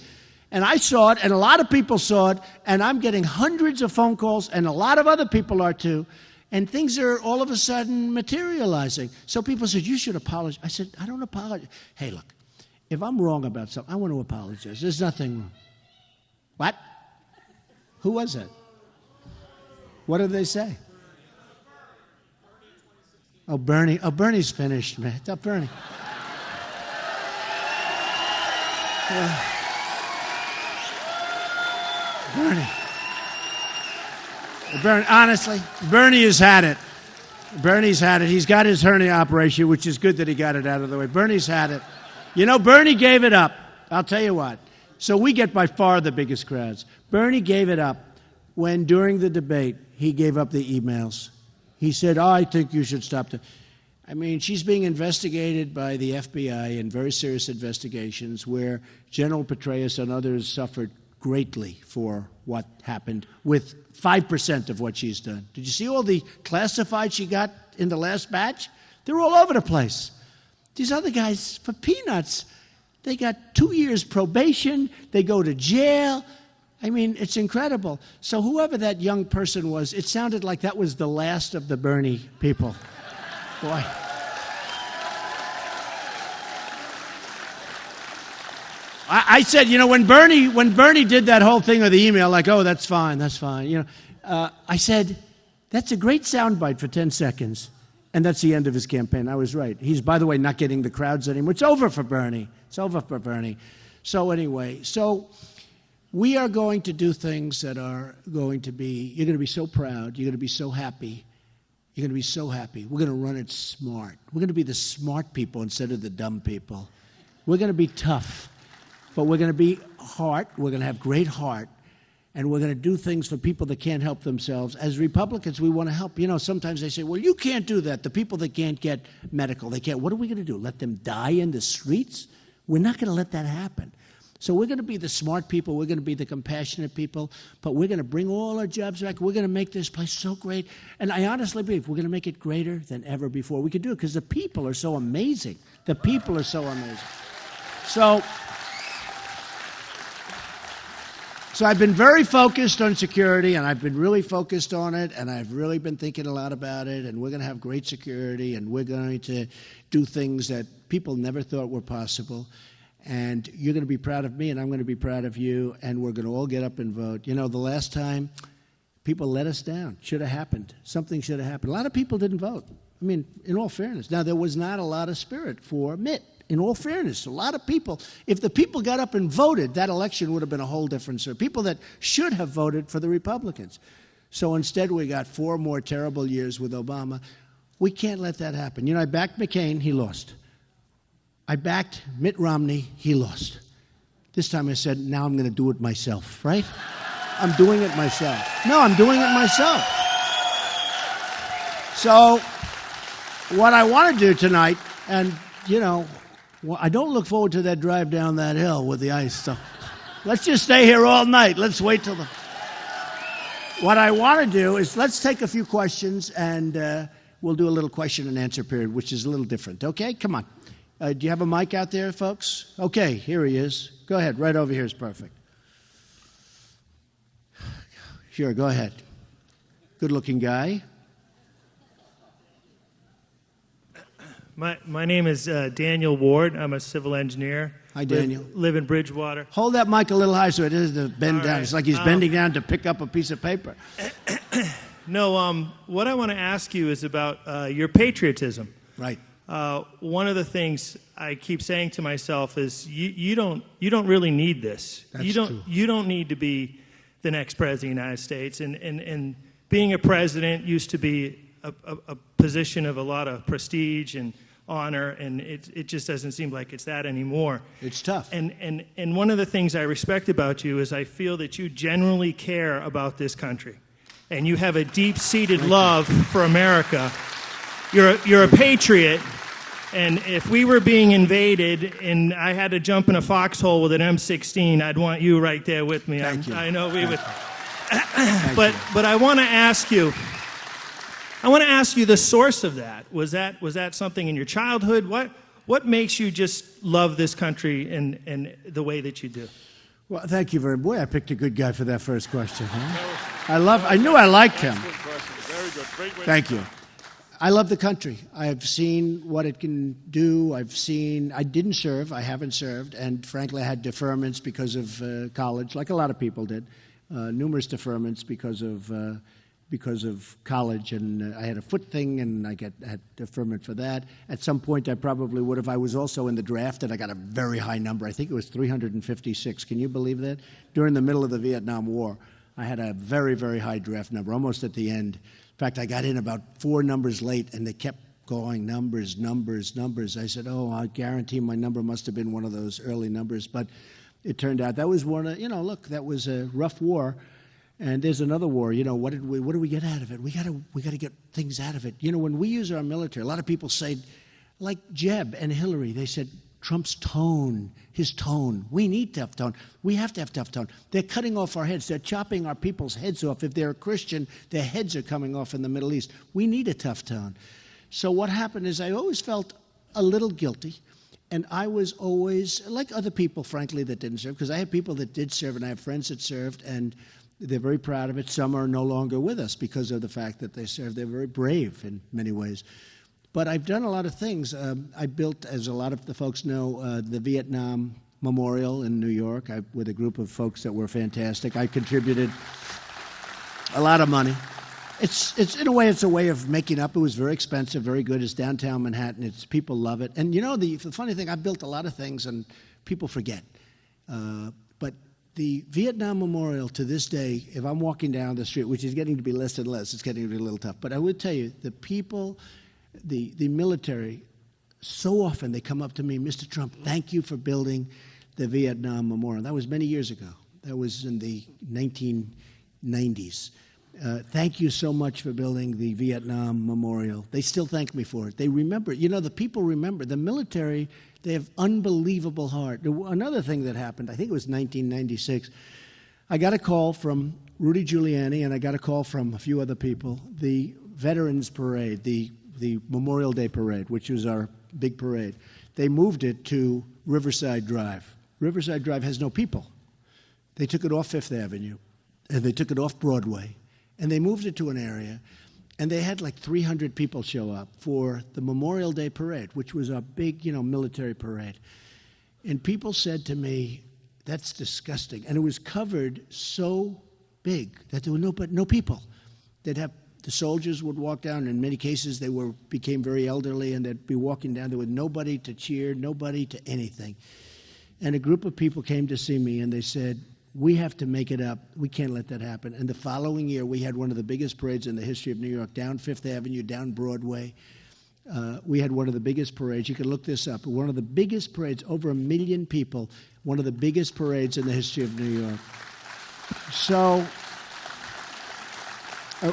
And I saw it, and a lot of people saw it, and I'm getting hundreds of phone calls, and a lot of other people are too. And things are all of a sudden materializing. So people said, you should apologize. I said, I don't apologize. Hey, look, if I'm wrong about something, I want to apologize. There's nothing wrong. What? Who was that? What did they say? Oh, Bernie. Oh, Bernie's finished, man. It's up, Bernie. Bernie, honestly, Bernie has had it. Bernie's had it. He's got his hernia operation, which is good that he got it out of the way. Bernie's had it. Bernie gave it up. I'll tell you what. So we get by far the biggest crowds. Bernie gave it up when, during the debate, he gave up the emails. He said, I think you should stop. She's being investigated by the FBI in very serious investigations where General Petraeus and others suffered greatly for what happened with 5% of what she's done. Did you see all the classified she got in the last batch? They're all over the place. These other guys, for peanuts, they got 2 years probation. They go to jail. It's incredible. So whoever that young person was, it sounded like that was the last of the Bernie people. Boy. I said, when Bernie did that whole thing with the email, like, oh, that's fine. I said, that's a great soundbite for 10 seconds. And that's the end of his campaign. I was right. He's, by the way, not getting the crowds anymore. It's over for Bernie. It's over for Bernie. So anyway, we are going to do things that are going to be, you're going to be so proud. You're going to be so happy. You're going to be so happy. We're going to run it smart. We're going to be the smart people instead of the dumb people. We're going to be tough. But we're going to be heart. We're going to have great heart. And we're going to do things for people that can't help themselves. As Republicans, we want to help. Sometimes they say, well, you can't do that. The people that can't get medical, they can't. What are we going to do? Let them die in the streets? We're not going to let that happen. So we're going to be the smart people. We're going to be the compassionate people. But we're going to bring all our jobs back. We're going to make this place so great. And I honestly believe we're going to make it greater than ever before. We can do it because the people are so amazing. The people are so amazing. So I've been very focused on security, and I've been really focused on it, and I've really been thinking a lot about it, and we're going to have great security, and we're going to do things that people never thought were possible. And you're going to be proud of me, and I'm going to be proud of you, and we're going to all get up and vote. The last time, People let us down. Should have happened. Something should have happened. A lot of people didn't vote. I mean, in all fairness. Now, there was not a lot of spirit for Mitt. In all fairness, a lot of people, if the people got up and voted, that election would have been a whole different story. People that should have voted for the Republicans. So instead, we got 4 more terrible years with Obama. We can't let that happen. You know, I backed McCain, he lost. I backed Mitt Romney, he lost. This time I said, now I'm going to do it myself, right? I'm doing it myself. No, I'm doing it myself. So what I want to do tonight, and, you know, well, I don't look forward to that drive down that hill with the ice. So let's just stay here all night. Let's wait till the... What I want to do is let's take a few questions, and we'll do a little question and answer period, which is a little different. Okay? Come on. Do you have a mic out there, folks? Okay, here he is. Go ahead. Right over here is perfect. Sure, go ahead. Good-looking guy. My name is Daniel Ward. I'm a civil engineer. Hi, Daniel. Live in Bridgewater. Hold that mic a little higher so it doesn't bend down. Right. It's like he's bending down to pick up a piece of paper. No, what I want to ask you is about your patriotism. Right. One of the things I keep saying to myself is you don't really need this. That's true. You don't need to be the next president of the United States. And being a president used to be a position of a lot of prestige and honor, and it just doesn't seem like it's that anymore. It's tough. And one of the things I respect about you is I feel that you genuinely care about this country, and you have a deep-seated love for America. You're a patriot, and if we were being invaded and I had to jump in a foxhole with an M16, I'd want you right there with me. Thank you. I know we would. But I want to ask you. I want to ask you the source of that. Was that something in your childhood? What makes you just love this country and the way that you do? Well, thank you very much. Boy, I picked a good guy for that first question. Huh? I knew I liked him. Very good. Great way. Thank you. I love the country. I've seen what it can do. I didn't serve. I haven't served. And frankly, I had deferments because of college, like a lot of people did. Numerous deferments because of college, and I had a foot thing, and I had deferment for that. At some point, I probably would have. I was also in the draft, and I got a very high number. I think it was 356. Can you believe that? During the middle of the Vietnam War, I had a very, very high draft number, almost at the end. In fact, I got in about 4 numbers late, and they kept going, numbers. I said, oh, I guarantee my number must have been one of those early numbers. But it turned out that was one of, look, that was a rough war. And there's another war. What do we get out of it? We got to get things out of it. When we use our military, a lot of people say, like Jeb and Hillary, they said Trump's tone, his tone. We need tough tone. We have to have tough tone. They're cutting off our heads. They're chopping our people's heads off. If they're a Christian, their heads are coming off in the Middle East. We need a tough tone. So what happened is I always felt a little guilty. And I was always, like other people, frankly, that didn't serve, because I have people that did serve, and I have friends that served, and they're very proud of it. Some are no longer with us because of the fact that they served. They're very brave in many ways. But I've done a lot of things. I built, as a lot of the folks know, the Vietnam Memorial in New York with a group of folks that were fantastic. I contributed a lot of money. It's in a way, it's a way of making up. It was very expensive, very good. It's downtown Manhattan. People love it. And the funny thing, I've built a lot of things, and people forget. But the Vietnam Memorial, to this day, if I'm walking down the street, which is getting to be less and less, it's getting to be a little tough. But I would tell you, the people, the military, so often they come up to me, Mr. Trump, thank you for building the Vietnam Memorial. That was many years ago. That was in the 1990s. Thank you so much for building the Vietnam Memorial. They still thank me for it. They remember it. The people remember. The military, they have unbelievable heart. Another thing that happened, I think it was 1996, I got a call from Rudy Giuliani, and I got a call from a few other people. The Veterans Parade, the Memorial Day Parade, which was our big parade, they moved it to Riverside Drive. Riverside Drive has no people. They took it off Fifth Avenue, and they took it off Broadway, and they moved it to an area, and they had like 300 people show up for the Memorial Day Parade, which was a big, military parade. And people said to me, that's disgusting. And it was covered so big, that there were no people. They'd have the soldiers would walk down. In many cases, they became very elderly, and they'd be walking down there with nobody to cheer, nobody to anything. And a group of people came to see me, and they said, we have to make it up. We can't let that happen. And the following year, we had one of the biggest parades in the history of New York, down Fifth Avenue, down Broadway. We had one of the biggest parades. You can look this up. One of the biggest parades, over 1 million people, one of the biggest parades in the history of New York. So,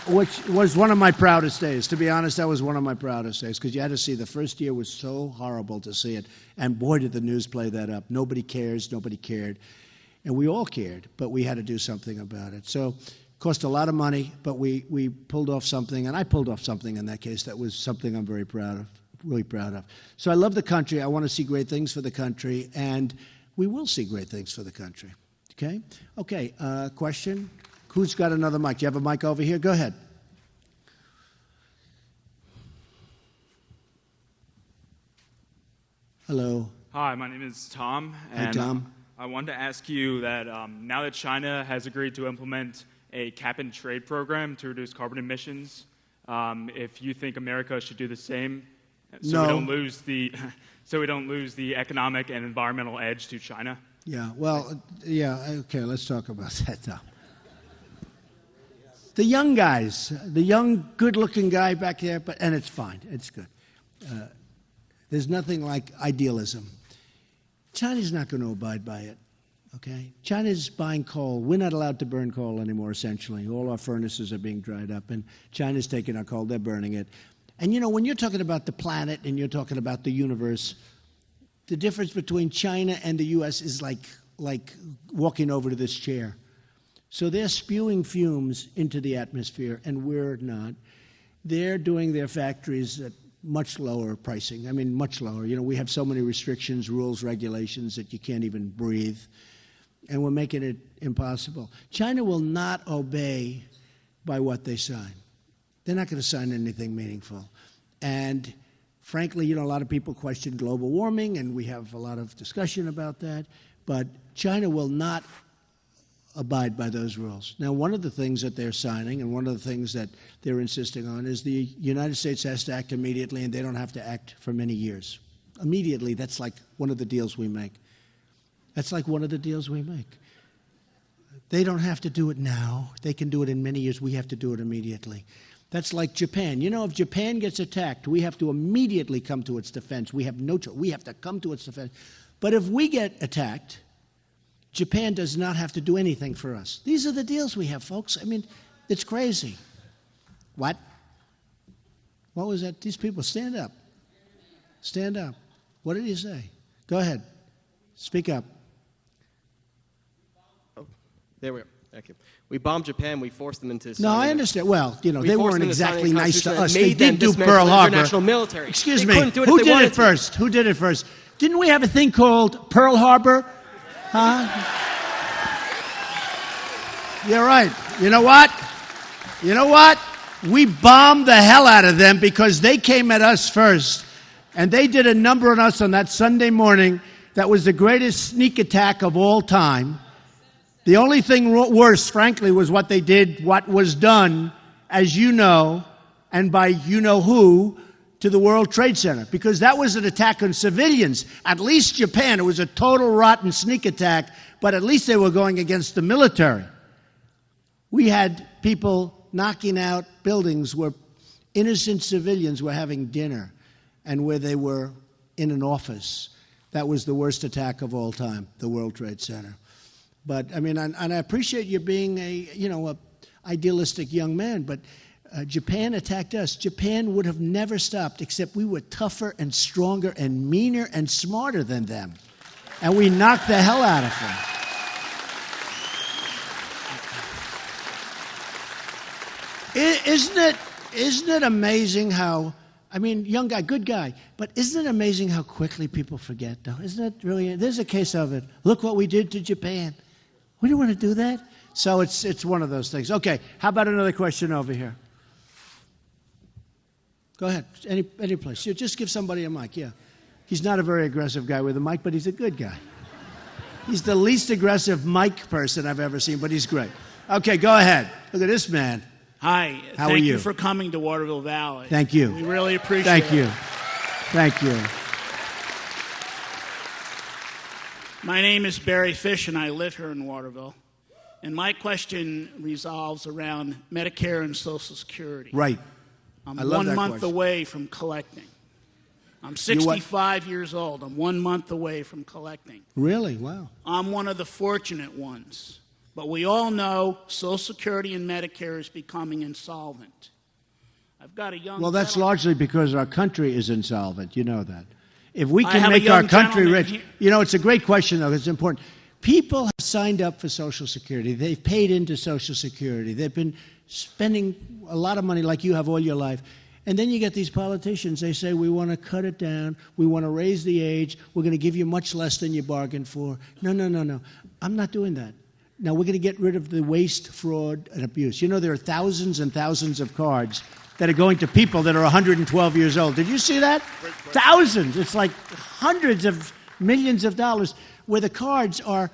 which was one of my proudest days. To be honest, that was one of my proudest days, because you had to see the first year was so horrible to see it. And boy, did the news play that up. Nobody cares, nobody cared. And we all cared, but we had to do something about it. So it cost a lot of money, but we pulled off something, and I pulled off something in that case that was something I'm very proud of, really proud of. So I love the country. I want to see great things for the country, and we will see great things for the country. Okay? Okay, question? Who's got another mic? Do you have a mic over here? Go ahead. Hello. Hi, my name is Tom. Hi, Tom. I wanted to ask you that now that China has agreed to implement a cap-and-trade program to reduce carbon emissions, if you think America should do the same, so we don't lose the economic and environmental edge to China. Yeah. Well. Yeah. Okay. Let's talk about that now. The young guys, the young, good-looking guy back there, and it's fine. It's good. There's nothing like idealism. China's not going to abide by it, okay? China's buying coal. We're not allowed to burn coal anymore, essentially. All our furnaces are being dried up, and China's taking our coal. They're burning it. And, you know, when you're talking about the planet and you're talking about the universe, the difference between China and the U.S. is like walking over to this chair. So they're spewing fumes into the atmosphere, and we're not. They're doing their factories at much lower pricing. I mean, much lower. You know, we have so many restrictions, rules, regulations that you can't even breathe, and we're making it impossible. China will not obey by what they sign. They're not going to sign anything meaningful. And frankly, you know, a lot of people question global warming, and we have a lot of discussion about that, but China will not abide by those rules. Now, one of the things that they're signing and one of the things that they're insisting on is the United States has to act immediately, and they don't have to act for many years. Immediately, that's like one of the deals we make. That's like one of the deals we make. They don't have to do it now. They can do it in many years. We have to do it immediately. That's like Japan. You know, if Japan gets attacked, we have to immediately come to its defense. We have no choice. We have to come to its defense. But if we get attacked, Japan does not have to do anything for us. These are the deals we have, folks. I mean, it's crazy. What? What was that? These people, stand up. Stand up. What did he say? Go ahead. Speak up. Oh, there we are. Thank you. We bombed Japan. We forced them into. No, I understand. Well, you know, they weren't exactly nice to us. They did do Pearl Harbor. Military. Excuse me. Who did it first? Who did it first? Didn't we have a thing called Pearl Harbor? Huh? You're right. You know what? You know what? We bombed the hell out of them because they came at us first. And they did a number on us on that Sunday morning that was the greatest sneak attack of all time. The only thing worse, frankly, was what they did, what was done, as you know, and by you-know-who, to the World Trade Center, because that was an attack on civilians. At least Japan, it was a total rotten sneak attack, but at least they were going against the military. We had people knocking out buildings where innocent civilians were having dinner and where they were in an office. That was the worst attack of all time, the World Trade Center. But, I mean, and I appreciate you being a idealistic young man, but Japan attacked us. Japan would have never stopped, except we were tougher and stronger and meaner and smarter than them. And we knocked the hell out of them. Isn't it amazing how, I mean, young guy, good guy, but isn't it amazing how quickly people forget, though? Isn't it really? There's a case of it. Look what we did to Japan. We don't want to do that. So it's one of those things. Okay, how about another question over here? Go ahead, any place. You just give somebody a mic, yeah. He's not a very aggressive guy with a mic, but he's a good guy. He's the least aggressive mic person I've ever seen, but he's great. Okay, go ahead. Look at this man. Hi. How Thank are you? you for coming to Waterville Valley. Thank you. We really appreciate it. Thank you. Thank you. My name is Barry Fish, and I live here in Waterville. And my question revolves around Medicare and Social Security. Right. I'm I love 1 that month question. away from collecting. I'm You what? 65 years old. I'm 1 month away from collecting. Really? Wow. I'm one of the fortunate ones. But we all know Social Security and Medicare is becoming insolvent. I've got a young Well, that's gentleman- largely because our country is insolvent. You know that. If we I can have a make our young country gentleman rich, here- you know, it's a great question, though. It's important. People have signed up for Social Security. They've paid into Social Security. They've been spending a lot of money like you have all your life. And then you get these politicians. They say, we want to cut it down. We want to raise the age. We're going to give you much less than you bargained for. No, no, no, no. I'm not doing that. Now, we're going to get rid of the waste, fraud, and abuse. You know, there are thousands and thousands of cards that are going to people that are 112 years old. Did you see that? Thousands. It's like hundreds of millions of dollars where the cards are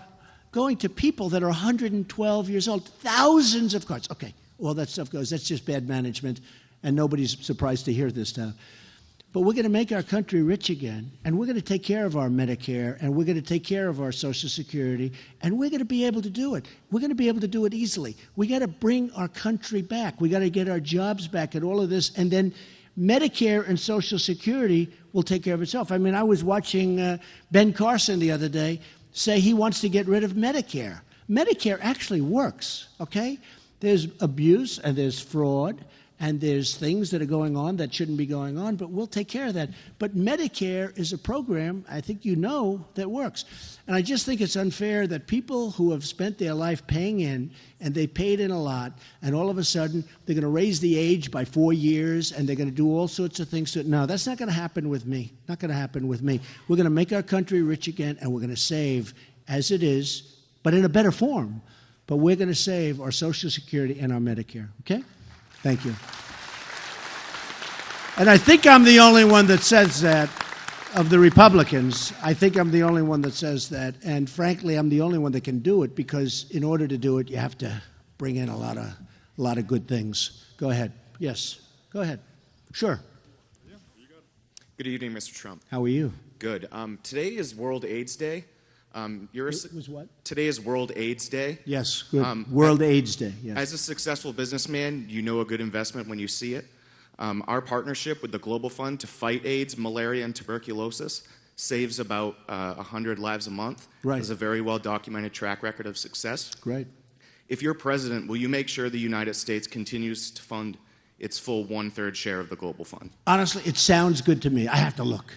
going to people that are 112 years old. Thousands of cards. Okay, all that stuff goes. That's just bad management, and nobody's surprised to hear this now. But we're going to make our country rich again, and we're going to take care of our Medicare, and we're going to take care of our Social Security, and we're going to be able to do it. We're going to be able to do it easily. We got to bring our country back. We got to get our jobs back and all of this, and then Medicare and Social Security will take care of itself. I mean, I was watching Ben Carson the other day say he wants to get rid of Medicare. Medicare actually works, okay? There's abuse and there's fraud and there's things that are going on that shouldn't be going on, but we'll take care of that. But Medicare is a program, I think you know, that works. And I just think it's unfair that people who have spent their life paying in, and they paid in a lot, and all of a sudden they're going to raise the age by 4 years, and they're going to do all sorts of things. No, that's not going to happen with me. Not going to happen with me. We're going to make our country rich again, and we're going to save as it is, but in a better form. But we're going to save our Social Security and our Medicare, okay? Thank you. And I think I'm the only one that says that of the Republicans. I think I'm the only one that says that. And frankly, I'm the only one that can do it because in order to do it, you have to bring in a lot of good things. Go ahead. Yes. Go ahead. Sure. Yeah, you got it. Good evening, Mr. Trump. How are you? Good. Today is World AIDS Day. Was what? Today is World AIDS Day. Yes. Good. World AIDS Day. Yes. As a successful businessman, you know a good investment when you see it. Our partnership with the Global Fund to fight AIDS, malaria, and tuberculosis saves about 100 lives a month. Right. Has a very well-documented track record of success. Great. If you're president, will you make sure the United States continues to fund its full 1/3 share of the Global Fund? Honestly, it sounds good to me. I have to look.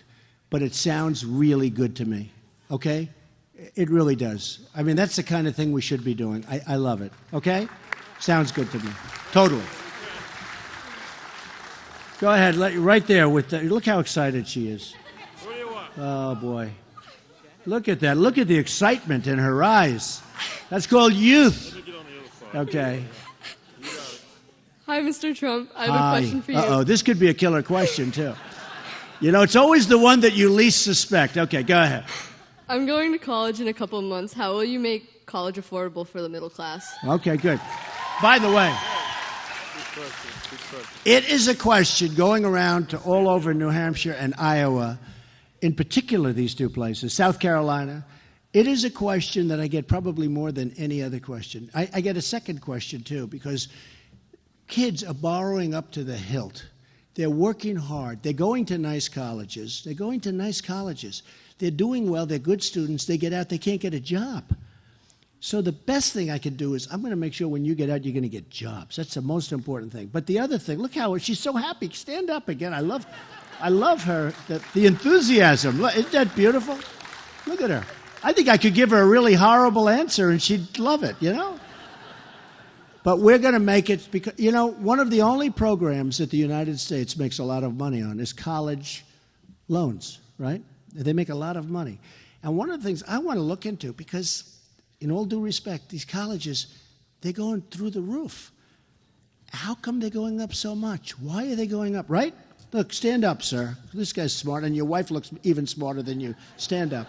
But it sounds really good to me. Okay? It really does. I mean, that's the kind of thing we should be doing. I love it. Okay? Sounds good to me. Totally. Go ahead. Right there with the, look how excited she is. What do you want? Oh, boy. Look at that. Look at the excitement in her eyes. That's called youth. Let me get on the other side. Okay. Hi, Mr. Trump. I have Hi. a question for you. Uh-oh. This could be a killer question, too. You know, it's always the one that you least suspect. Okay, go ahead. I'm going to college in a couple of months. How will you make college affordable for the middle class? Okay, good. By the way, it is a question going around to all over New Hampshire and Iowa, in particular these two places, South Carolina. It is a question that I get probably more than any other question. I get a second question, too, because kids are borrowing up to the hilt. They're working hard. They're going to nice colleges. They're doing well. They're good students. They get out. They can't get a job. So the best thing I can do is I'm going to make sure when you get out, you're going to get jobs. That's the most important thing. But the other thing, look how she's so happy. Stand up again. I love her, the enthusiasm. Isn't that beautiful? Look at her. I think I could give her a really horrible answer and she'd love it, you know? But we're going to make it because, you know, one of the only programs that the United States makes a lot of money on is college loans, right? They make a lot of money. And one of the things I want to look into, because in all due respect, these colleges, they're going through the roof. How come they're going up so much? Why are they going up, right? Look, stand up, sir. This guy's smart, and your wife looks even smarter than you. Stand up.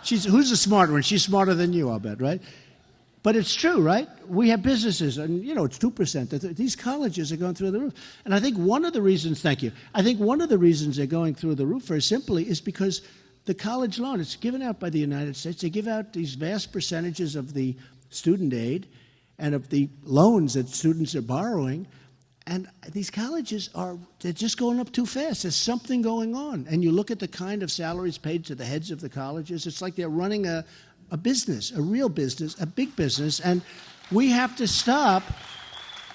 Who's the smart one? She's smarter than you, I'll bet, right? But it's true, right? We have businesses, and it's 2%. These colleges are going through the roof. And I think one of the reasons, thank you, I think one of the reasons they're going through the roof very simply is because the college loan, it's given out by the United States. They give out these vast percentages of the student aid and of the loans that students are borrowing. And these colleges they're just going up too fast. There's something going on. And you look at the kind of salaries paid to the heads of the colleges, it's like they're running a business, a real business, a big business. And we have to stop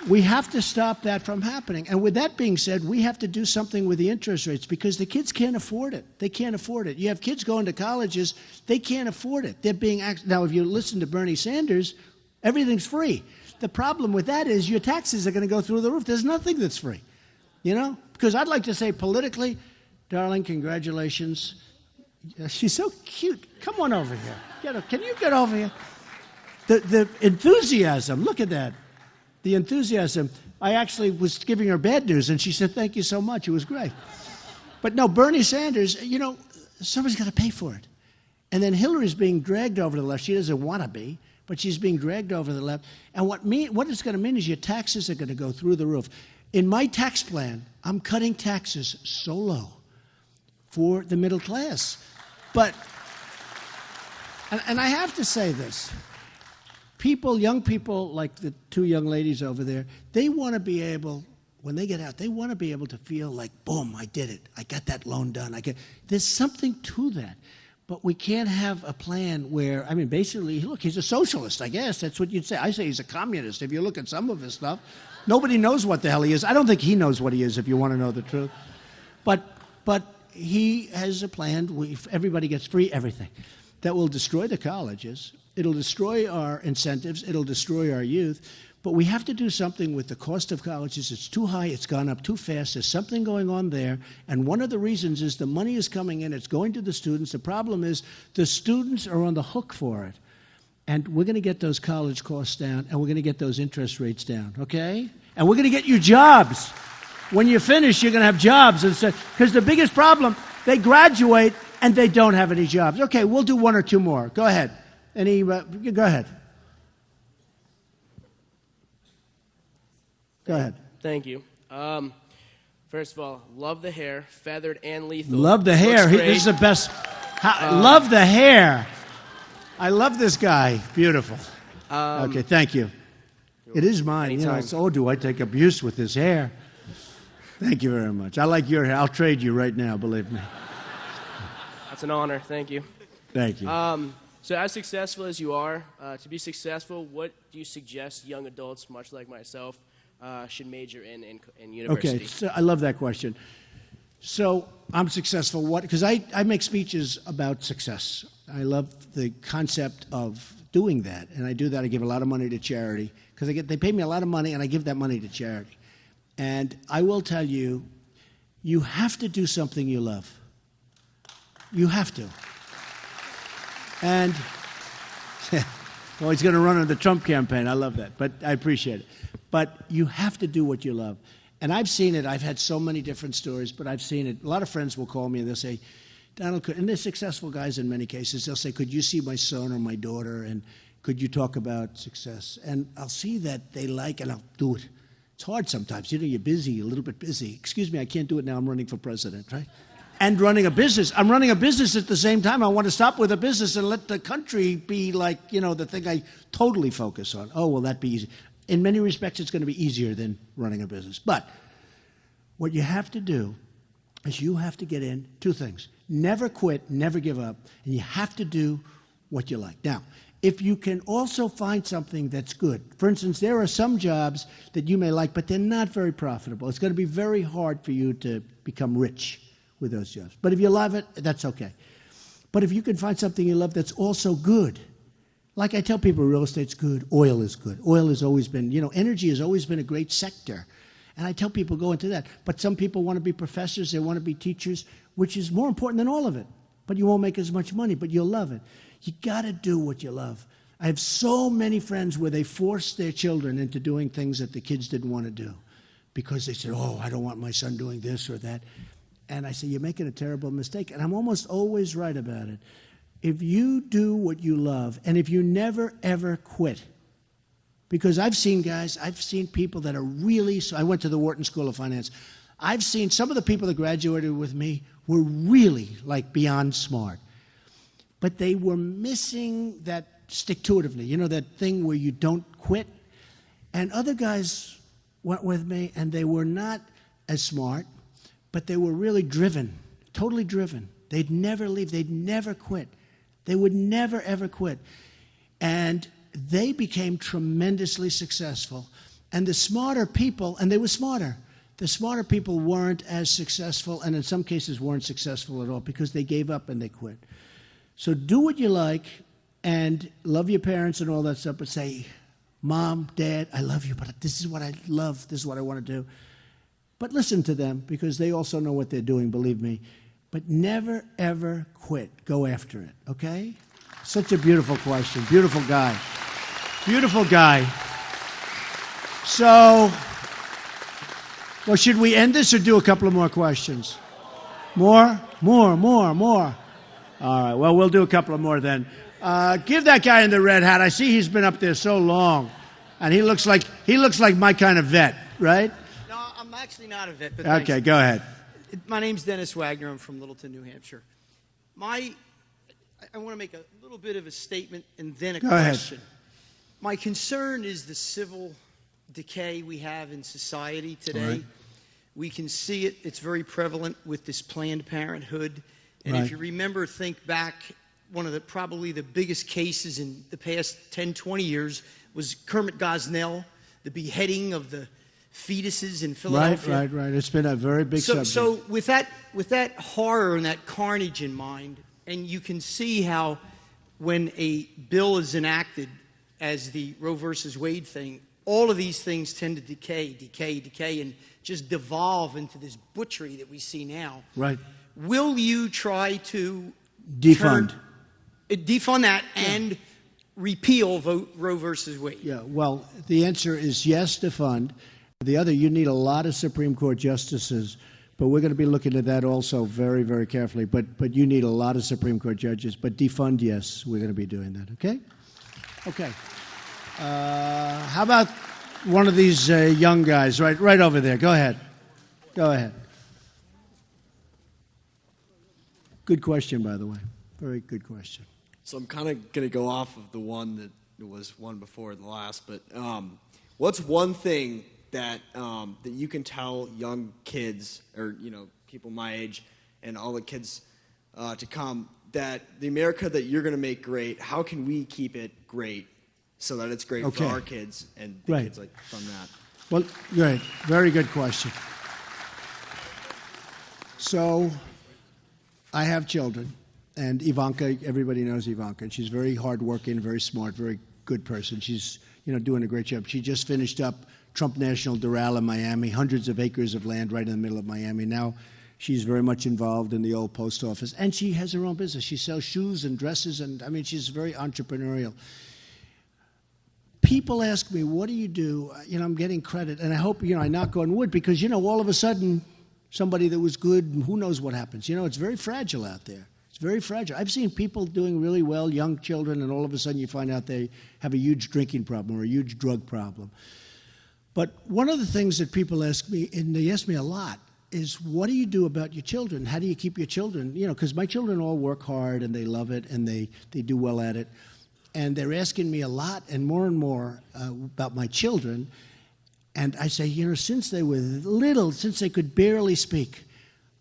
that from happening. And with that being said, we have to do something with the interest rates because the kids can't afford it. They can't afford it. You have kids going to colleges, they can't afford it. They're being now, if you listen to Bernie Sanders, everything's free. The problem with that is your taxes are going to go through the roof. There's nothing that's free, Because I'd like to say politically, darling, congratulations. She's so cute. Come on over here. Can you get over here? The enthusiasm, look at that. The enthusiasm. I actually was giving her bad news, and she said, thank you so much. It was great. But no, Bernie Sanders, somebody's got to pay for it. And then Hillary's being dragged over to the left. She doesn't want to be. But she's being dragged over the left. And what it's going to mean is your taxes are going to go through the roof. In my tax plan, I'm cutting taxes so low for the middle class. But, and I have to say this, young people like the two young ladies over there, they want to be able, when they get out, they want to be able to feel like, boom, I did it. I got that loan done. There's something to that. But we can't have a plan where, basically, look, he's a socialist, I guess. That's what you'd say. I say he's a communist. If you look at some of his stuff, nobody knows what the hell he is. I don't think he knows what he is, if you want to know the truth. But he has a plan. Everybody gets free everything. That will destroy the colleges. It'll destroy our incentives. It'll destroy our youth. But we have to do something with the cost of colleges. It's too high. It's gone up too fast. There's something going on there. And one of the reasons is the money is coming in. It's going to the students. The problem is the students are on the hook for it. And we're going to get those college costs down, and we're going to get those interest rates down, okay? And we're going to get you jobs. When you finish, you're going to have jobs. Because the biggest problem, they graduate, and they don't have any jobs. Okay, we'll do one or two more. Go ahead. Go ahead. Go ahead. Thank you. First of all, love the hair, feathered and lethal. Love the hair. This is the best. Love the hair. I love this guy. Beautiful. Okay, thank you. It is mine. Do I take abuse with his hair? Thank you very much. I like your hair. I'll trade you right now, believe me. That's an honor. Thank you. Thank you. So as successful as you are, to be successful, what do you suggest young adults, much like myself, should major in university? Okay, so I love that question. So I'm successful. What? Because I make speeches about success. I love the concept of doing that, and I do that. I give a lot of money to charity because they pay me a lot of money, and I give that money to charity. And I will tell you, you have to do something you love. You have to. And well, he's going to run in the Trump campaign. I love that, but I appreciate it. But you have to do what you love. And I've seen it. I've had so many different stories, but I've seen it. A lot of friends will call me and they'll say, Donald, and they're successful guys in many cases. They'll say, could you see my son or my daughter, and could you talk about success? And I'll see that they like, and I'll do it. It's hard sometimes. You're busy, a little bit busy. Excuse me, I can't do it now. I'm running for president, right? And running a business. I'm running a business at the same time. I want to stop with a business and let the country be like, the thing I totally focus on. Oh, will that be easy? In many respects, it's going to be easier than running a business. But what you have to do is you have to get in two things. Never quit, never give up, and you have to do what you like. Now, if you can also find something that's good. For instance, there are some jobs that you may like, but they're not very profitable. It's going to be very hard for you to become rich with those jobs. But if you love it, that's okay. But if you can find something you love that's also good, like I tell people, real estate's good, oil is good. Oil has always been, energy has always been a great sector. And I tell people, go into that. But some people want to be professors, they want to be teachers, which is more important than all of it. But you won't make as much money, but you'll love it. You got to do what you love. I have so many friends where they force their children into doing things that the kids didn't want to do because they said, I don't want my son doing this or that. And I say, you're making a terrible mistake. And I'm almost always right about it. If you do what you love, and if you never, ever quit, Because I've seen people that are really, so I went to the Wharton School of Finance. I've seen some of the people that graduated with me were really like beyond smart. But they were missing that stick-to-itiveness, you know, that thing where you don't quit. And other guys went with me, and they were not as smart, but they were really driven, totally driven. They'd never leave. They'd never quit. They would never, ever quit. And they became tremendously successful. And the smarter people, and they were smarter, the smarter people weren't as successful, and in some cases weren't successful at all because they gave up and they quit. So do what you like and love your parents and all that stuff, but say, Mom, Dad, I love you, but this is what I love, this is what I want to do. But listen to them because they also know what they're doing, believe me. But never, ever quit. Go after it, okay? Such a beautiful question. Beautiful guy. Beautiful guy. So, well, should we end this or do a couple of more questions? More? More. All right, well, we'll do a couple of more then. Give that guy in the red hat. I see he's been up there so long, and he looks like my kind of vet, right? No, I'm actually not a vet, but okay, thanks. Go ahead. My name's Dennis Wagner. I'm from Littleton, New Hampshire. I want to make a little bit of a statement and then a question. Ahead. My concern is the civil decay we have in society today. Right. We can see it. It's very prevalent with this Planned Parenthood. And Right. if you remember, think back, one of probably the biggest cases in the past 10, 20 years was Kermit Gosnell, the beheading of the fetuses in Philadelphia. Right. It's been a very big subject. So with that horror and that carnage in mind, and you can see how when a bill is enacted as the Roe versus Wade thing, all of these things tend to decay, and just devolve into this butchery that we see now. Right. Will you try to Defund that and repeal Roe versus Wade? Yeah, well, the answer is yes, defund. The other, you need a lot of Supreme Court justices, but we're going to be looking at that also very, very carefully. But you need a lot of Supreme Court judges. But defund, yes, we're going to be doing that, okay? Okay. How about one of these young guys right over there? Go ahead. Good question, by the way. Very good question. So I'm kind of going to go off of the one that was one before the last, but what's one thing that you can tell young kids, or people my age, and all the kids to come, that the America that you're going to make great, how can we keep it great so that it's great for our kids and the kids from that? Well, great. Very good question. So, I have children, and Ivanka, everybody knows Ivanka, and she's very hardworking, very smart, very good person. She's, doing a great job. She just finished up Trump National Doral in Miami, hundreds of acres of land right in the middle of Miami. Now she's very much involved in the old post office, and she has her own business. She sells shoes and dresses, and she's very entrepreneurial. People ask me, what do you do? I'm getting credit, and I hope, I knock on wood, because, all of a sudden, somebody that was good, who knows what happens. It's very fragile out there. It's very fragile. I've seen people doing really well, young children, and all of a sudden you find out they have a huge drinking problem or a huge drug problem. But one of the things that people ask me, and they ask me a lot, is what do you do about your children? How do you keep your children? Because my children all work hard and they love it and they do well at it. And they're asking me a lot and more about my children. And I say, since they were little, since they could barely speak,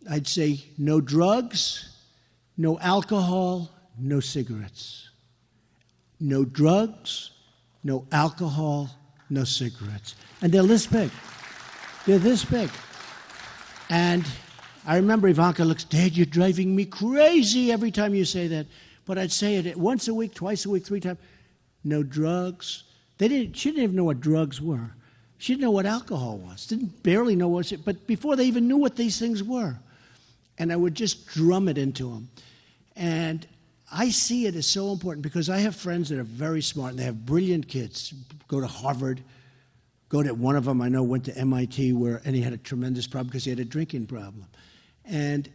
I'd say no drugs, no alcohol, no cigarettes. No drugs, no alcohol, no cigarettes. And they're this big. They're this big. And I remember Ivanka looks, Dad, you're driving me crazy every time you say that. But I'd say it once a week, twice a week, 3 times. No drugs. She didn't even know what drugs were. She didn't know what alcohol was. Barely know what it, but before they even knew what these things were. And I would just drum it into them. And I see it as so important because I have friends that are very smart and they have brilliant kids, go to Harvard, one of them I know went to MIT and he had a tremendous problem because he had a drinking problem. And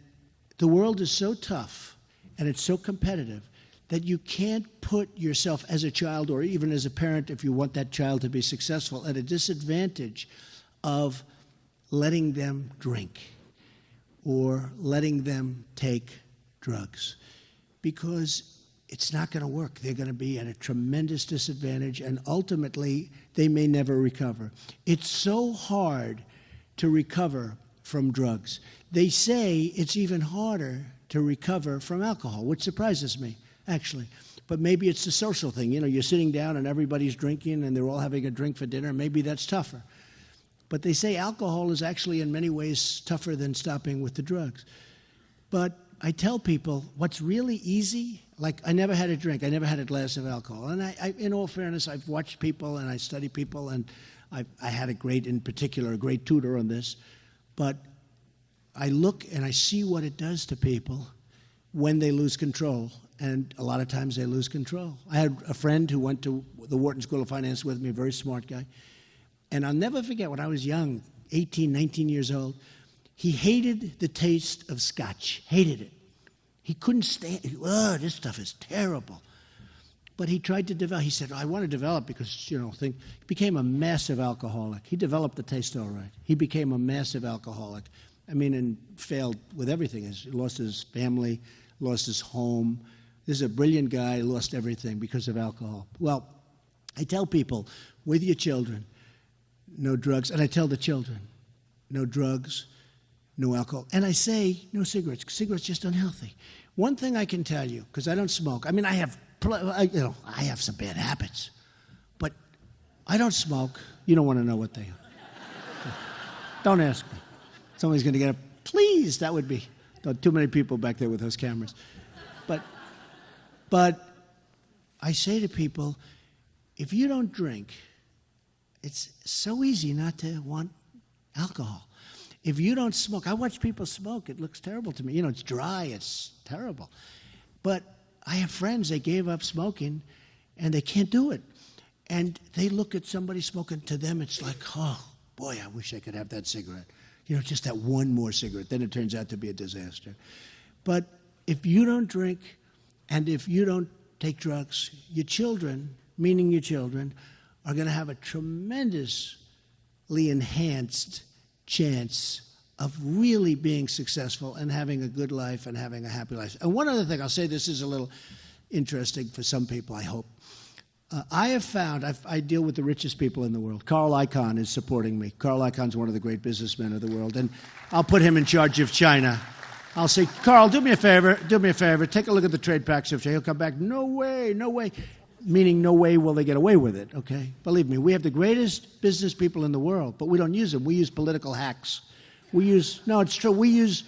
the world is so tough and it's so competitive that you can't put yourself as a child or even as a parent, if you want that child to be successful, at a disadvantage of letting them drink or letting them take drugs, because it's not going to work. They're going to be at a tremendous disadvantage, and ultimately they may never recover. It's so hard to recover from drugs. They say it's even harder to recover from alcohol, which surprises me, actually. But maybe it's the social thing. You know, you're sitting down and everybody's drinking and they're all having a drink for dinner. Maybe that's tougher. But they say alcohol is actually in many ways tougher than stopping with the drugs. But I tell people what's really easy, like I never had a drink. I never had a glass of alcohol. And I in all fairness, I've watched people and I study people, and I had a great tutor on this. But I look and I see what it does to people when they lose control. And a lot of times they lose control. I had a friend who went to the Wharton School of Finance with me, a very smart guy. And I'll never forget, when I was young, 18, 19 years old, he hated the taste of scotch, hated it. He couldn't stand it. Oh, this stuff is terrible. But he tried to develop. He said, I want to develop because, he became a massive alcoholic. He developed the taste all right. He became a massive alcoholic. And failed with everything. He lost his family, lost his home. This is a brilliant guy, lost everything because of alcohol. Well, I tell people, with your children, no drugs. And I tell the children, no drugs, no alcohol. And I say, no cigarettes. Cigarettes are just unhealthy. One thing I can tell you, because I don't smoke. I have some bad habits. But I don't smoke. You don't want to know what they are. Don't ask me. Somebody's going to get up. Please, that would be too many people back there with those cameras. But I say to people, if you don't drink, it's so easy not to want alcohol. If you don't smoke, I watch people smoke. It looks terrible to me. It's dry. It's terrible. But I have friends, they gave up smoking, and they can't do it. And they look at somebody smoking. To them, it's like, oh, boy, I wish I could have that cigarette. Just that one more cigarette. Then it turns out to be a disaster. But if you don't drink and if you don't take drugs, your children, meaning your children, are going to have a tremendously enhanced chance of really being successful and having a good life and having a happy life. And one other thing, I'll say this is a little interesting for some people, I hope. I have found, I deal with the richest people in the world. Carl Icahn is supporting me. Carl Icahn's one of the great businessmen of the world, and I'll put him in charge of China. I'll say, Carl, do me a favor, take a look at the trade pacts of China. He'll come back, no way, meaning no way will they get away with it, okay? Believe me, we have the greatest business people in the world, but we don't use them. We use political hacks. It's true, we use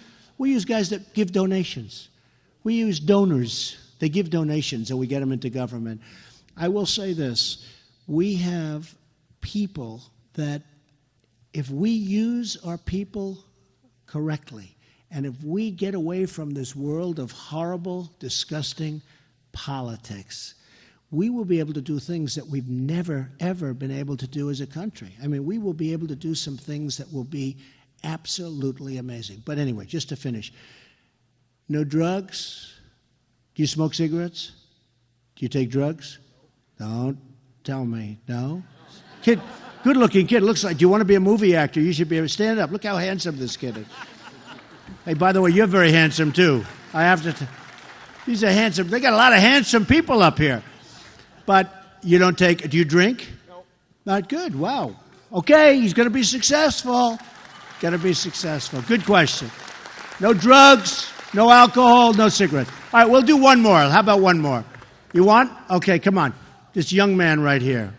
guys that give donations. We use donors. They give donations, and we get them into government. I will say this, we have people that if we use our people correctly, and if we get away from this world of horrible, disgusting politics, we will be able to do things that we've never, ever been able to do as a country. We will be able to do some things that will be absolutely amazing. But anyway, just to finish, no drugs. Do you smoke cigarettes? Do you take drugs? Don't tell me. No? Kid, good-looking kid. Looks like, do you want to be a movie actor? You should be able to stand up. Look how handsome this kid is. Hey, by the way, you're very handsome, too. I have to... These are handsome. They got a lot of handsome people up here. But you don't take... Do you drink? No. Not good. Wow. Okay, he's going to be successful. Got to be successful. Good question. No drugs, no alcohol, no cigarettes. All right, we'll do one more. How about one more? You want? Okay, come on. This young man right here,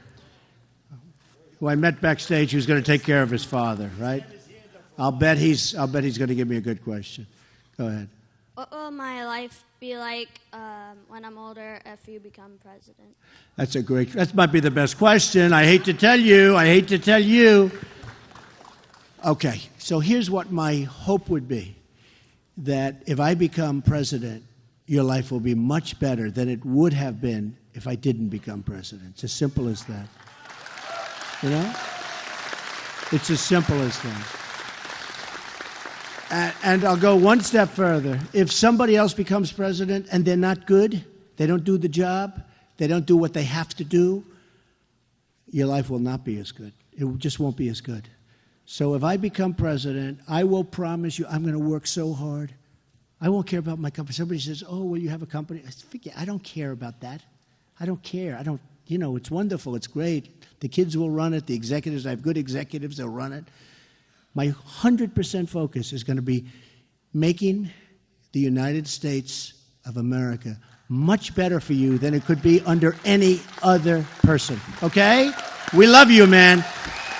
who I met backstage, who's going to take care of his father, right? I'll bet he's going to give me a good question. Go ahead. What will my life be like when I'm older if you become president? That might be the best question. I hate to tell you. Okay, so here's what my hope would be, that if I become president, your life will be much better than it would have been if I didn't become president. It's as simple as that. It's as simple as that. And I'll go one step further. If somebody else becomes president and they're not good, they don't do the job, they don't do what they have to do, your life will not be as good. It just won't be as good. So if I become president, I will promise you I'm going to work so hard. I won't care about my company. Somebody says, oh, well, you have a company. I don't care about that. I don't care. It's wonderful. It's great. The kids will run it. The executives, I have good executives, they'll run it. My 100% focus is going to be making the United States of America much better for you than it could be under any other person. Okay? We love you, man.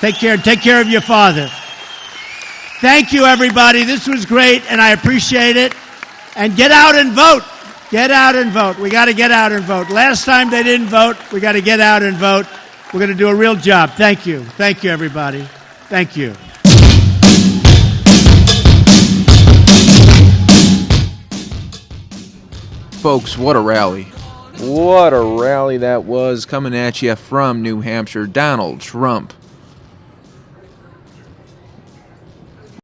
Take care. Take care of your father. Thank you, everybody. This was great, and I appreciate it. And get out and vote. Get out and vote. We got to get out and vote. Last time they didn't vote. We got to get out and vote. We're going to do a real job. Thank you. Thank you, everybody. Thank you. Folks, what a rally. What a rally that was, coming at you from New Hampshire. Donald Trump